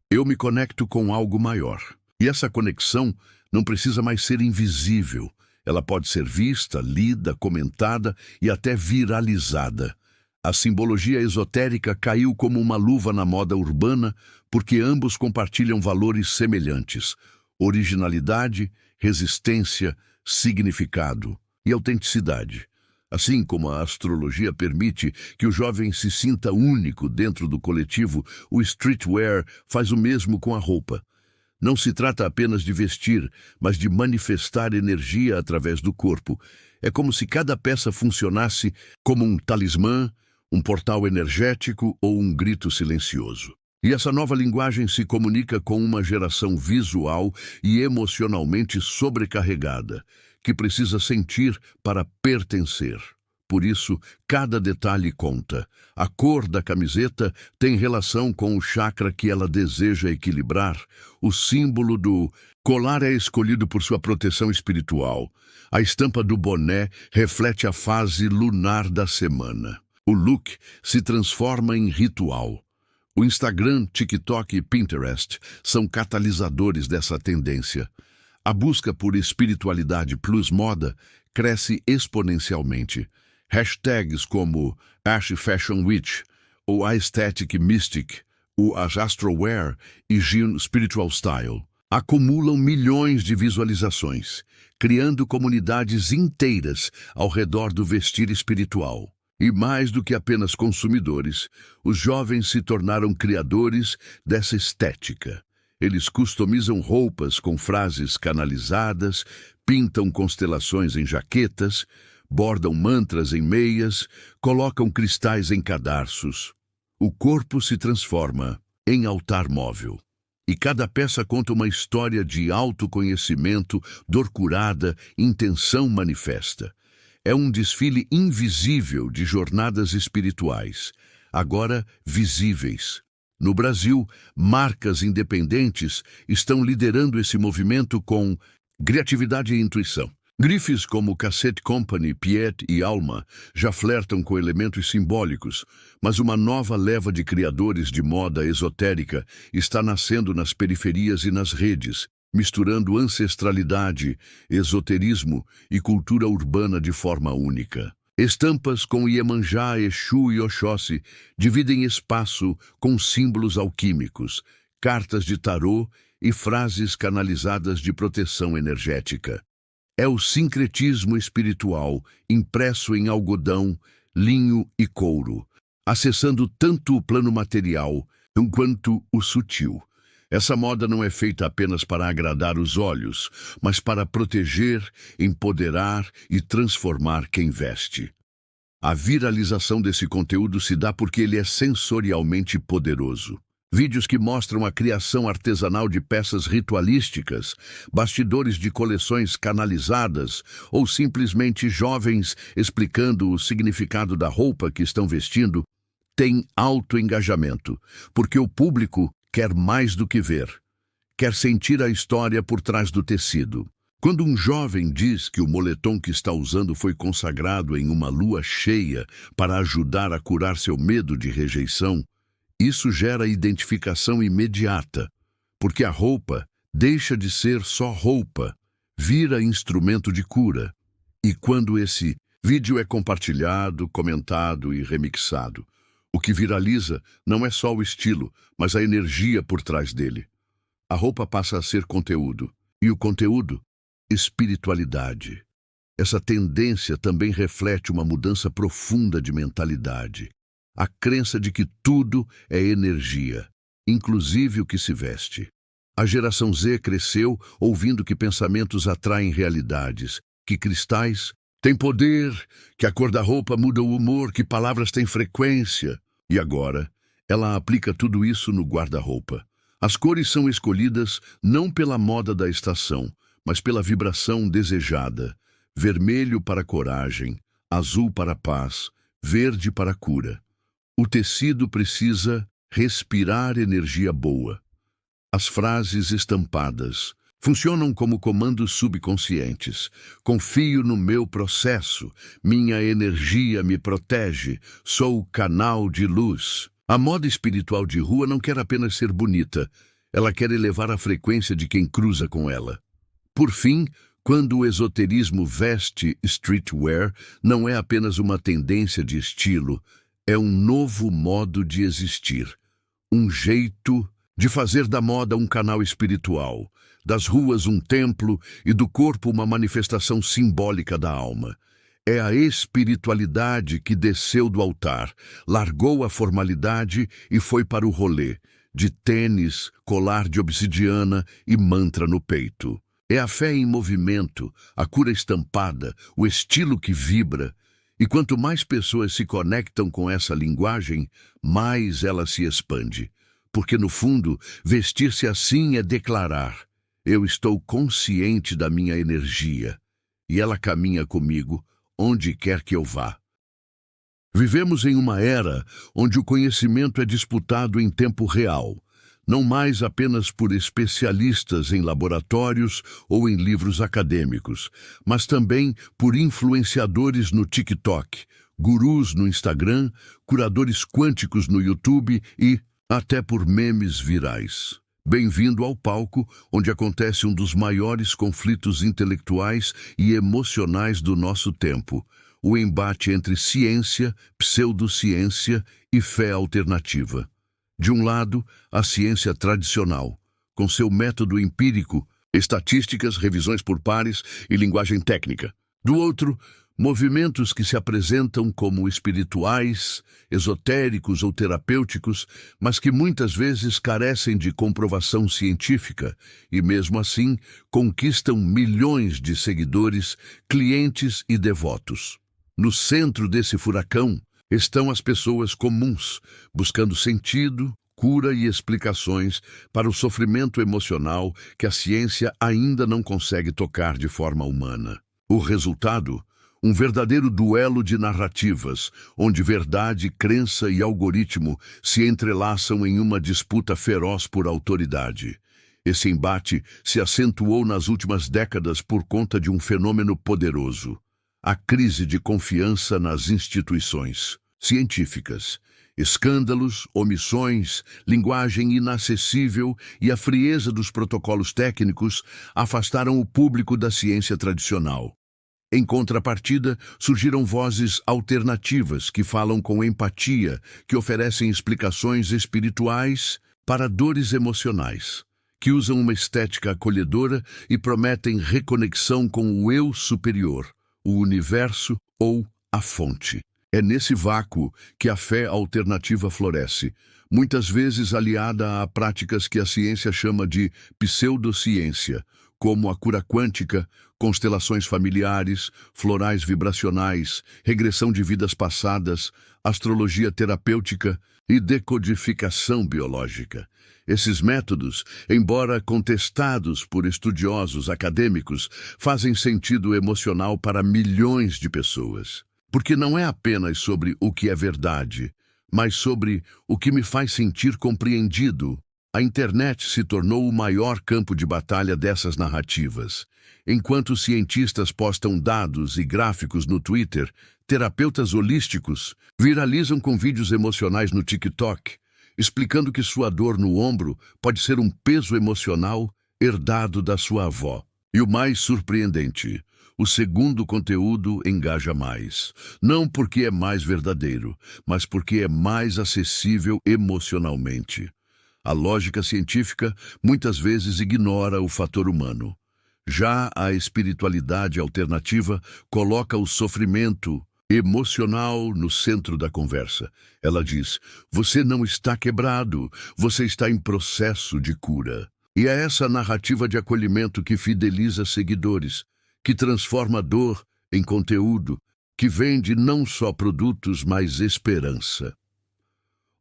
eu me conecto com algo maior. E essa conexão não precisa mais ser invisível. Ela pode ser vista, lida, comentada e até viralizada. A simbologia esotérica caiu como uma luva na moda urbana porque ambos compartilham valores semelhantes: originalidade, resistência, significado e autenticidade. Assim como a astrologia permite que o jovem se sinta único dentro do coletivo, o streetwear faz o mesmo com a roupa. Não se trata apenas de vestir, mas de manifestar energia através do corpo. É como se cada peça funcionasse como um talismã, um portal energético ou um grito silencioso. E essa nova linguagem se comunica com uma geração visual e emocionalmente sobrecarregada, que precisa sentir para pertencer. Por isso, cada detalhe conta. A cor da camiseta tem relação com o chakra que ela deseja equilibrar. O símbolo do colar é escolhido por sua proteção espiritual. A estampa do boné reflete a fase lunar da semana. O look se transforma em ritual. O Instagram, TikTok e Pinterest são catalisadores dessa tendência. A busca por espiritualidade plus moda cresce exponencialmente. Hashtags como Ash Fashion Witch, ou Aesthetic Mystic, o Astrowear e June Spiritual Style acumulam milhões de visualizações, criando comunidades inteiras ao redor do vestir espiritual. E mais do que apenas consumidores, os jovens se tornaram criadores dessa estética. Eles customizam roupas com frases canalizadas, pintam constelações em jaquetas, bordam mantras em meias, colocam cristais em cadarços. O corpo se transforma em altar móvel. E cada peça conta uma história de autoconhecimento, dor curada, intenção manifesta. É um desfile invisível de jornadas espirituais, agora visíveis. No Brasil, marcas independentes estão liderando esse movimento com criatividade e intuição. Grifes como Cassette Company, Piet e Alma já flertam com elementos simbólicos, mas uma nova leva de criadores de moda esotérica está nascendo nas periferias e nas redes, misturando ancestralidade, esoterismo e cultura urbana de forma única. Estampas com Iemanjá, Exu e Oxóssi dividem espaço com símbolos alquímicos, cartas de tarô e frases canalizadas de proteção energética. É o sincretismo espiritual impresso em algodão, linho e couro, acessando tanto o plano material quanto o sutil. Essa moda não é feita apenas para agradar os olhos, mas para proteger, empoderar e transformar quem veste. A viralização desse conteúdo se dá porque ele é sensorialmente poderoso. Vídeos que mostram a criação artesanal de peças ritualísticas, bastidores de coleções canalizadas ou simplesmente jovens explicando o significado da roupa que estão vestindo, têm alto engajamento, porque o público quer mais do que ver. Quer sentir a história por trás do tecido. Quando um jovem diz que o moletom que está usando foi consagrado em uma lua cheia para ajudar a curar seu medo de rejeição, isso gera identificação imediata, porque a roupa deixa de ser só roupa, vira instrumento de cura. E quando esse vídeo é compartilhado, comentado e remixado, o que viraliza não é só o estilo, mas a energia por trás dele. A roupa passa a ser conteúdo, e o conteúdo, espiritualidade. Essa tendência também reflete uma mudança profunda de mentalidade. A crença de que tudo é energia, inclusive o que se veste. A geração Z cresceu ouvindo que pensamentos atraem realidades, que cristais têm poder, que a cor da roupa muda o humor, que palavras têm frequência. E agora, ela aplica tudo isso no guarda-roupa. As cores são escolhidas não pela moda da estação, mas pela vibração desejada. Vermelho para coragem, azul para paz, verde para cura. O tecido precisa respirar energia boa. As frases estampadas funcionam como comandos subconscientes. Confio no meu processo, minha energia me protege, sou canal de luz. A moda espiritual de rua não quer apenas ser bonita, ela quer elevar a frequência de quem cruza com ela. Por fim, quando o esoterismo veste streetwear, não é apenas uma tendência de estilo, é um novo modo de existir, um jeito de fazer da moda um canal espiritual, das ruas um templo e do corpo uma manifestação simbólica da alma. É a espiritualidade que desceu do altar, largou a formalidade e foi para o rolê, de tênis, colar de obsidiana e mantra no peito. É a fé em movimento, a cura estampada, o estilo que vibra. E quanto mais pessoas se conectam com essa linguagem, mais ela se expande. Porque, no fundo, vestir-se assim é declarar: eu estou consciente da minha energia, e ela caminha comigo onde quer que eu vá. Vivemos em uma era onde o conhecimento é disputado em tempo real, não mais apenas por especialistas em laboratórios ou em livros acadêmicos, mas também por influenciadores no TikTok, gurus no Instagram, curadores quânticos no YouTube e até por memes virais. Bem-vindo ao palco onde acontece um dos maiores conflitos intelectuais e emocionais do nosso tempo, o embate entre ciência, pseudociência e fé alternativa. De um lado, a ciência tradicional, com seu método empírico, estatísticas, revisões por pares e linguagem técnica. Do outro, movimentos que se apresentam como espirituais, esotéricos ou terapêuticos, mas que muitas vezes carecem de comprovação científica e, mesmo assim, conquistam milhões de seguidores, clientes e devotos. No centro desse furacão estão as pessoas comuns, buscando sentido, cura e explicações para o sofrimento emocional que a ciência ainda não consegue tocar de forma humana. O resultado? Um verdadeiro duelo de narrativas, onde verdade, crença e algoritmo se entrelaçam em uma disputa feroz por autoridade. Esse embate se acentuou nas últimas décadas por conta de um fenômeno poderoso: a crise de confiança nas instituições científicas. Escândalos, omissões, linguagem inacessível e a frieza dos protocolos técnicos afastaram o público da ciência tradicional. Em contrapartida, surgiram vozes alternativas que falam com empatia, que oferecem explicações espirituais para dores emocionais, que usam uma estética acolhedora e prometem reconexão com o eu superior, o universo ou a fonte. É nesse vácuo que a fé alternativa floresce, muitas vezes aliada a práticas que a ciência chama de pseudociência, como a cura quântica, constelações familiares, florais vibracionais, regressão de vidas passadas, astrologia terapêutica, e decodificação biológica. Esses métodos, embora contestados por estudiosos acadêmicos, fazem sentido emocional para milhões de pessoas. Porque não é apenas sobre o que é verdade, mas sobre o que me faz sentir compreendido. A internet se tornou o maior campo de batalha dessas narrativas. Enquanto cientistas postam dados e gráficos no Twitter, terapeutas holísticos viralizam com vídeos emocionais no TikTok, explicando que sua dor no ombro pode ser um peso emocional herdado da sua avó. E o mais surpreendente, o segundo conteúdo engaja mais. Não porque é mais verdadeiro, mas porque é mais acessível emocionalmente. A lógica científica muitas vezes ignora o fator humano. Já a espiritualidade alternativa coloca o sofrimento emocional no centro da conversa. Ela diz: você não está quebrado, você está em processo de cura. E é essa narrativa de acolhimento que fideliza seguidores, que transforma dor em conteúdo, que vende não só produtos, mas esperança.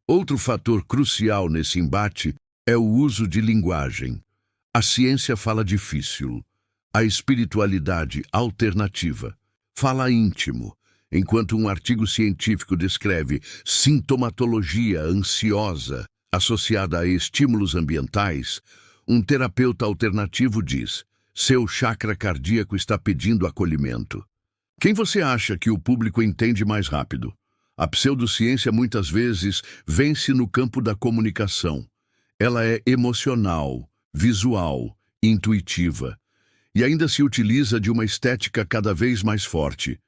Outro fator crucial nesse embate é o uso de linguagem. A ciência fala difícil, a espiritualidade alternativa fala íntimo. Enquanto um artigo científico descreve sintomatologia ansiosa associada a estímulos ambientais, um terapeuta alternativo diz: seu chakra cardíaco está pedindo acolhimento. Quem você acha que o público entende mais rápido? A pseudociência muitas vezes vence no campo da comunicação. Ela é emocional, visual, intuitiva. E ainda se utiliza de uma estética cada vez mais forte.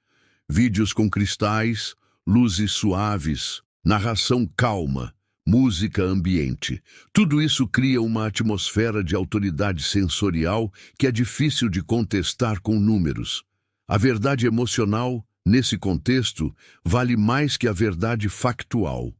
Vídeos com cristais, luzes suaves, narração calma, música ambiente. Tudo isso cria uma atmosfera de autoridade sensorial que é difícil de contestar com números. A verdade emocional, nesse contexto, vale mais que a verdade factual.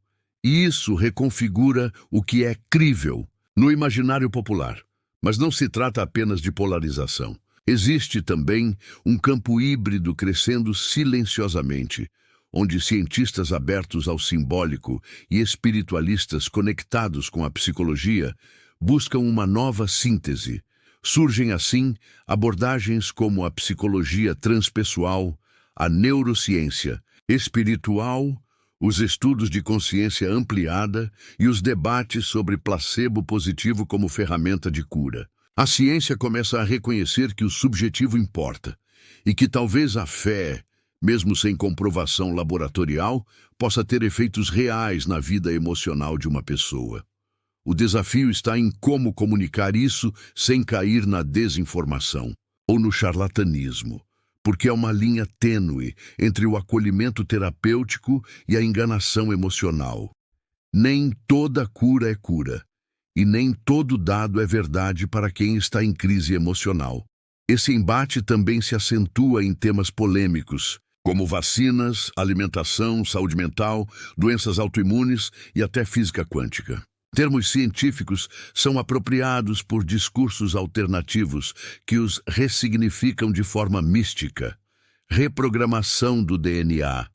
E isso reconfigura o que é crível no imaginário popular. Mas não se trata apenas de polarização. Existe também um campo híbrido crescendo silenciosamente, onde cientistas abertos ao simbólico e espiritualistas conectados com a psicologia buscam uma nova síntese. Surgem assim abordagens como a psicologia transpessoal, a neurociência espiritual, os estudos de consciência ampliada e os debates sobre placebo positivo como ferramenta de cura. A ciência começa a reconhecer que o subjetivo importa e que talvez a fé, mesmo sem comprovação laboratorial, possa ter efeitos reais na vida emocional de uma pessoa. O desafio está em como comunicar isso sem cair na desinformação ou no charlatanismo, porque é uma linha tênue entre o acolhimento terapêutico e a enganação emocional. Nem toda cura é cura, e nem todo dado é verdade para quem está em crise emocional. Esse embate também se acentua em temas polêmicos, como vacinas, alimentação, saúde mental, doenças autoimunes e até física quântica. Termos científicos são apropriados por discursos alternativos que os ressignificam de forma mística. Reprogramação do DNA,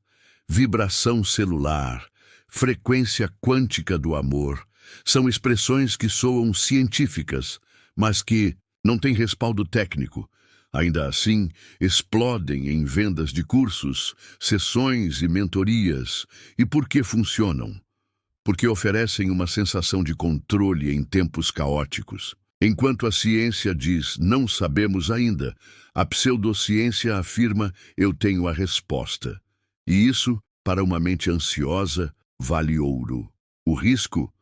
vibração celular, frequência quântica do amor, são expressões que soam científicas, mas que não têm respaldo técnico. Ainda assim, explodem em vendas de cursos, sessões e mentorias. E por que funcionam? Porque oferecem uma sensação de controle em tempos caóticos. Enquanto a ciência diz, não sabemos ainda, a pseudociência afirma, eu tenho a resposta. E isso, para uma mente ansiosa, vale ouro. O risco?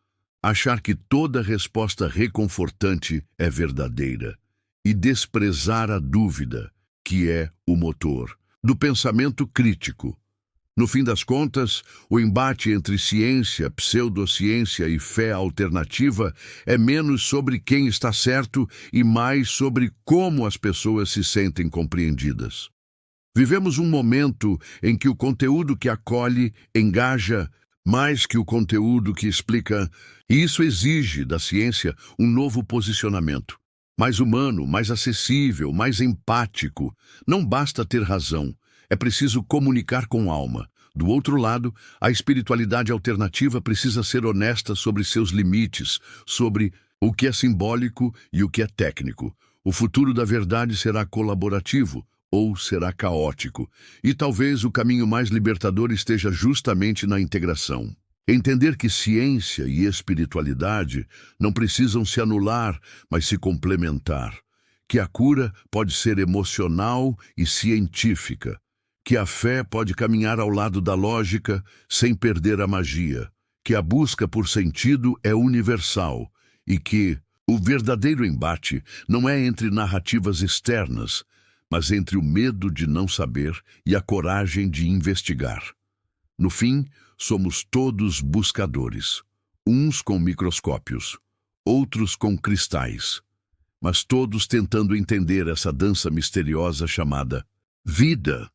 Achar que toda resposta reconfortante é verdadeira e desprezar a dúvida, que é o motor do pensamento crítico. No fim das contas, o embate entre ciência, pseudociência e fé alternativa é menos sobre quem está certo e mais sobre como as pessoas se sentem compreendidas. Vivemos um momento em que o conteúdo que acolhe engaja mais que o conteúdo que explica, e isso exige da ciência um novo posicionamento. Mais humano, mais acessível, mais empático. Não basta ter razão, é preciso comunicar com alma, Do outro lado, a espiritualidade alternativa precisa ser honesta sobre seus limites, sobre o que é simbólico e o que é técnico. O futuro da verdade será colaborativo ou será caótico, e talvez o caminho mais libertador esteja justamente na integração. Entender que ciência e espiritualidade não precisam se anular, mas se complementar. Que a cura pode ser emocional e científica. Que a fé pode caminhar ao lado da lógica sem perder a magia. Que a busca por sentido é universal e que o verdadeiro embate não é entre narrativas externas, mas entre o medo de não saber e a coragem de investigar. No fim, somos todos buscadores, uns com microscópios, outros com cristais, mas todos tentando entender essa dança misteriosa chamada vida.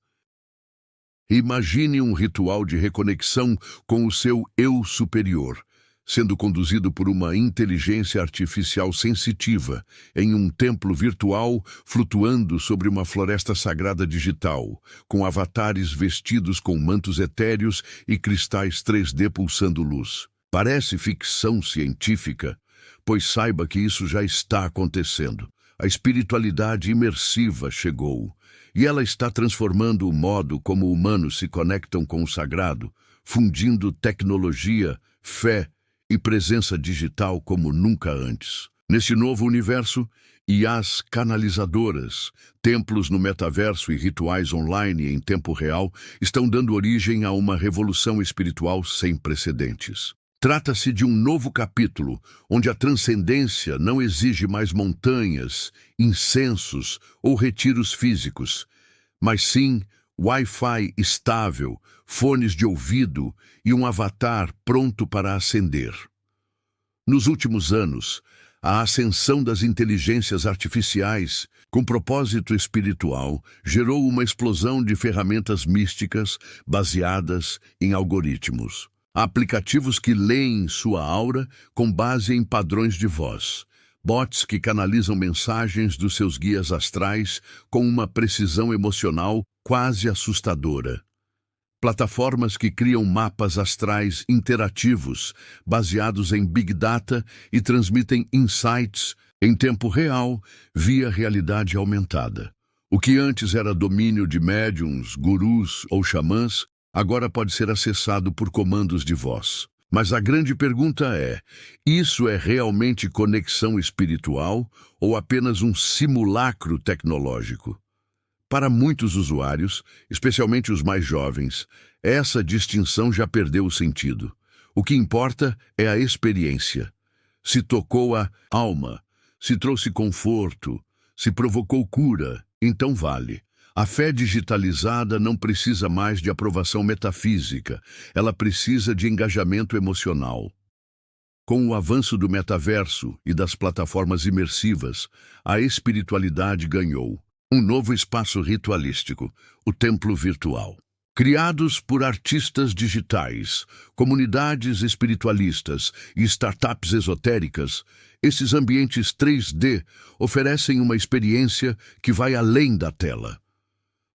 Imagine um ritual de reconexão com o seu eu superior, sendo conduzido por uma inteligência artificial sensitiva, em um templo virtual flutuando sobre uma floresta sagrada digital, com avatares vestidos com mantos etéreos e cristais 3D pulsando luz. Parece ficção científica, pois saiba que isso já está acontecendo. A espiritualidade imersiva chegou, e ela está transformando o modo como humanos se conectam com o sagrado, fundindo tecnologia, fé e presença digital como nunca antes. Neste novo universo, IAs canalizadoras, templos no metaverso e rituais online em tempo real estão dando origem a uma revolução espiritual sem precedentes. Trata-se de um novo capítulo, onde a transcendência não exige mais montanhas, incensos ou retiros físicos, mas sim Wi-Fi estável, fones de ouvido e um avatar pronto para ascender. Nos últimos anos, a ascensão das inteligências artificiais, com propósito espiritual, gerou uma explosão de ferramentas místicas baseadas em algoritmos. Há aplicativos que leem sua aura com base em padrões de voz, bots que canalizam mensagens dos seus guias astrais com uma precisão emocional quase assustadora. Plataformas que criam mapas astrais interativos, baseados em Big Data e transmitem insights em tempo real via realidade aumentada. O que antes era domínio de médiums, gurus ou xamãs, agora pode ser acessado por comandos de voz. Mas a grande pergunta é, isso é realmente conexão espiritual ou apenas um simulacro tecnológico? Para muitos usuários, especialmente os mais jovens, essa distinção já perdeu o sentido. O que importa é a experiência. Se tocou a alma, se trouxe conforto, se provocou cura, então vale. A fé digitalizada não precisa mais de aprovação metafísica, ela precisa de engajamento emocional. Com o avanço do metaverso e das plataformas imersivas, a espiritualidade ganhou um novo espaço ritualístico, o templo virtual. Criados por artistas digitais, comunidades espiritualistas e startups esotéricas, esses ambientes 3D oferecem uma experiência que vai além da tela.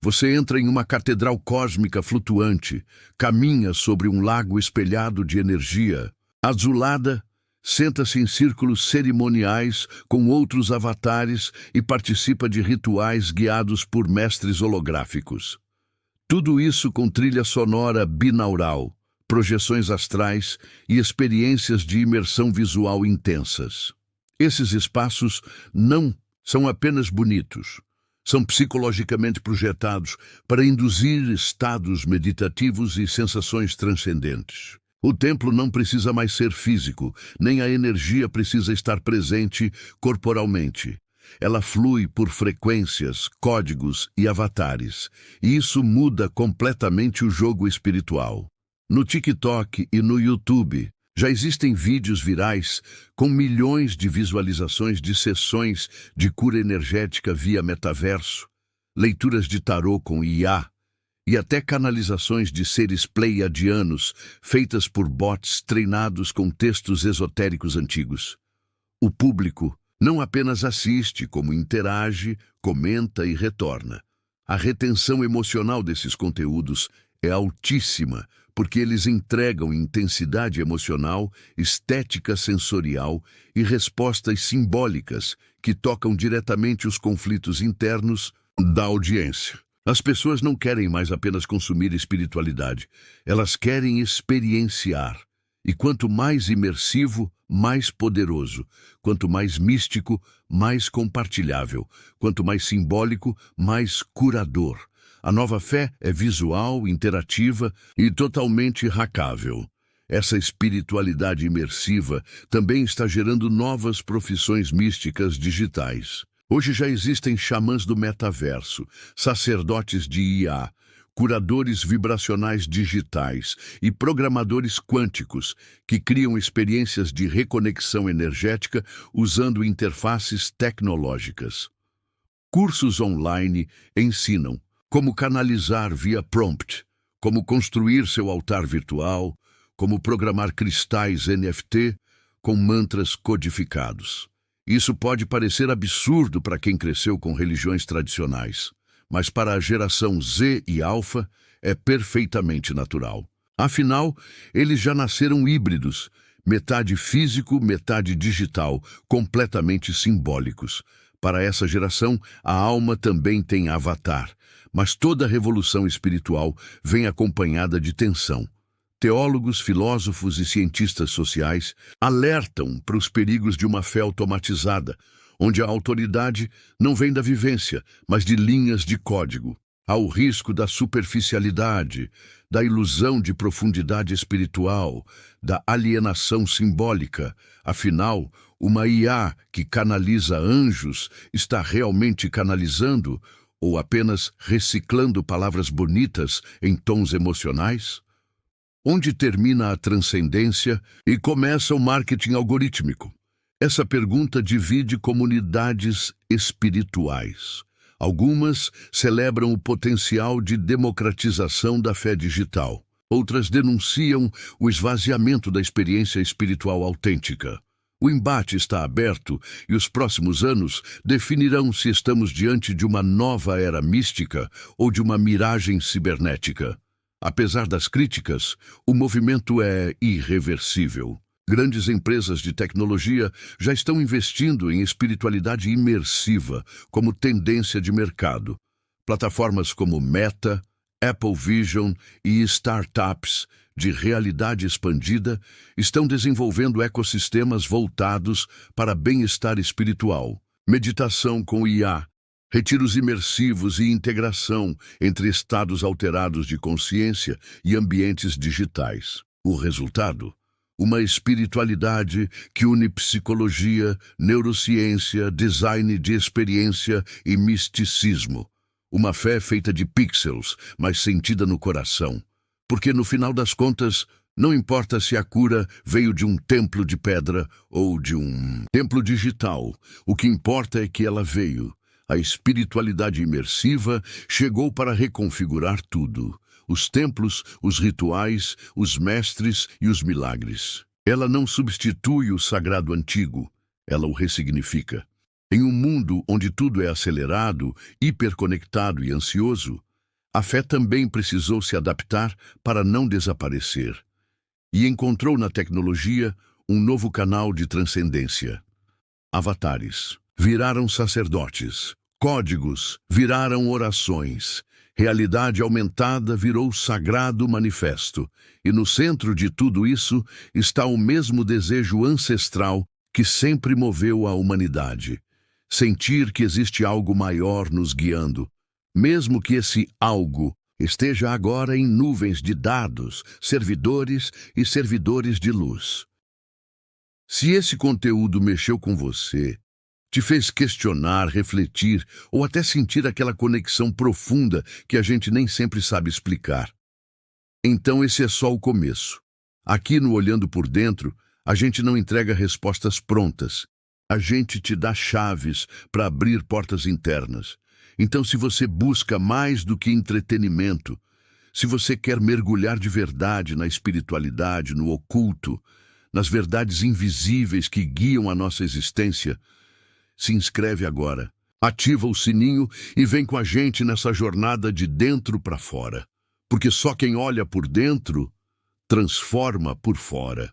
Você entra em uma catedral cósmica flutuante, caminha sobre um lago espelhado de energia azulada, senta-se em círculos cerimoniais com outros avatares e participa de rituais guiados por mestres holográficos. Tudo isso com trilha sonora binaural, projeções astrais e experiências de imersão visual intensas. Esses espaços não são apenas bonitos. São psicologicamente projetados para induzir estados meditativos e sensações transcendentes. O templo não precisa mais ser físico, nem a energia precisa estar presente corporalmente. Ela flui por frequências, códigos e avatares, e isso muda completamente o jogo espiritual. No TikTok e no YouTube, já existem vídeos virais com milhões de visualizações de sessões de cura energética via metaverso, leituras de tarô com IA e até canalizações de seres pleiadianos feitas por bots treinados com textos esotéricos antigos. O público não apenas assiste, como interage, comenta e retorna. A retenção emocional desses conteúdos é altíssima, porque eles entregam intensidade emocional, estética sensorial e respostas simbólicas que tocam diretamente os conflitos internos da audiência. As pessoas não querem mais apenas consumir espiritualidade, elas querem experienciar. E quanto mais imersivo, mais poderoso. Quanto mais místico, mais compartilhável. Quanto mais simbólico, mais curador. A nova fé é visual, interativa e totalmente hackável. Essa espiritualidade imersiva também está gerando novas profissões místicas digitais. Hoje já existem xamãs do metaverso, sacerdotes de IA, curadores vibracionais digitais e programadores quânticos que criam experiências de reconexão energética usando interfaces tecnológicas. Cursos online ensinam como canalizar via prompt, como construir seu altar virtual, como programar cristais NFT com mantras codificados. Isso pode parecer absurdo para quem cresceu com religiões tradicionais, mas para a geração Z e Alpha é perfeitamente natural. Afinal, eles já nasceram híbridos, metade físico, metade digital, completamente simbólicos. Para essa geração, a alma também tem avatar, mas toda revolução espiritual vem acompanhada de tensão. Teólogos, filósofos e cientistas sociais alertam para os perigos de uma fé automatizada, onde a autoridade não vem da vivência, mas de linhas de código. Há o risco da superficialidade, da ilusão de profundidade espiritual, da alienação simbólica. Afinal, uma IA que canaliza anjos está realmente canalizando ou apenas reciclando palavras bonitas em tons emocionais? Onde termina a transcendência e começa o marketing algorítmico? Essa pergunta divide comunidades espirituais. Algumas celebram o potencial de democratização da fé digital. Outras denunciam o esvaziamento da experiência espiritual autêntica. O embate está aberto e os próximos anos definirão se estamos diante de uma nova era mística ou de uma miragem cibernética. Apesar das críticas, o movimento é irreversível. Grandes empresas de tecnologia já estão investindo em espiritualidade imersiva como tendência de mercado. Plataformas como Meta, Apple Vision e startups de realidade expandida estão desenvolvendo ecossistemas voltados para bem-estar espiritual, meditação com IA, retiros imersivos e integração entre estados alterados de consciência e ambientes digitais. O resultado? Uma espiritualidade que une psicologia, neurociência, design de experiência e misticismo. Uma fé feita de pixels, mas sentida no coração. Porque, no final das contas, não importa se a cura veio de um templo de pedra ou de um templo digital. O que importa é que ela veio. A espiritualidade imersiva chegou para reconfigurar tudo. Os templos, os rituais, os mestres e os milagres. Ela não substitui o sagrado antigo, ela o ressignifica. Em um mundo onde tudo é acelerado, hiperconectado e ansioso, a fé também precisou se adaptar para não desaparecer. E encontrou na tecnologia um novo canal de transcendência. Avatares viraram sacerdotes, códigos viraram orações. Realidade aumentada virou sagrado manifesto, e no centro de tudo isso está o mesmo desejo ancestral que sempre moveu a humanidade. Sentir que existe algo maior nos guiando, mesmo que esse algo esteja agora em nuvens de dados, servidores e servidores de luz. Se esse conteúdo mexeu com você, te fez questionar, refletir ou até sentir aquela conexão profunda que a gente nem sempre sabe explicar, então esse é só o começo. Aqui no Olhando por Dentro, a gente não entrega respostas prontas. A gente te dá chaves para abrir portas internas. Então, se você busca mais do que entretenimento, se você quer mergulhar de verdade na espiritualidade, no oculto, nas verdades invisíveis que guiam a nossa existência, se inscreve agora, ativa o sininho e vem com a gente nessa jornada de dentro para fora. porque só quem olha por dentro transforma por fora.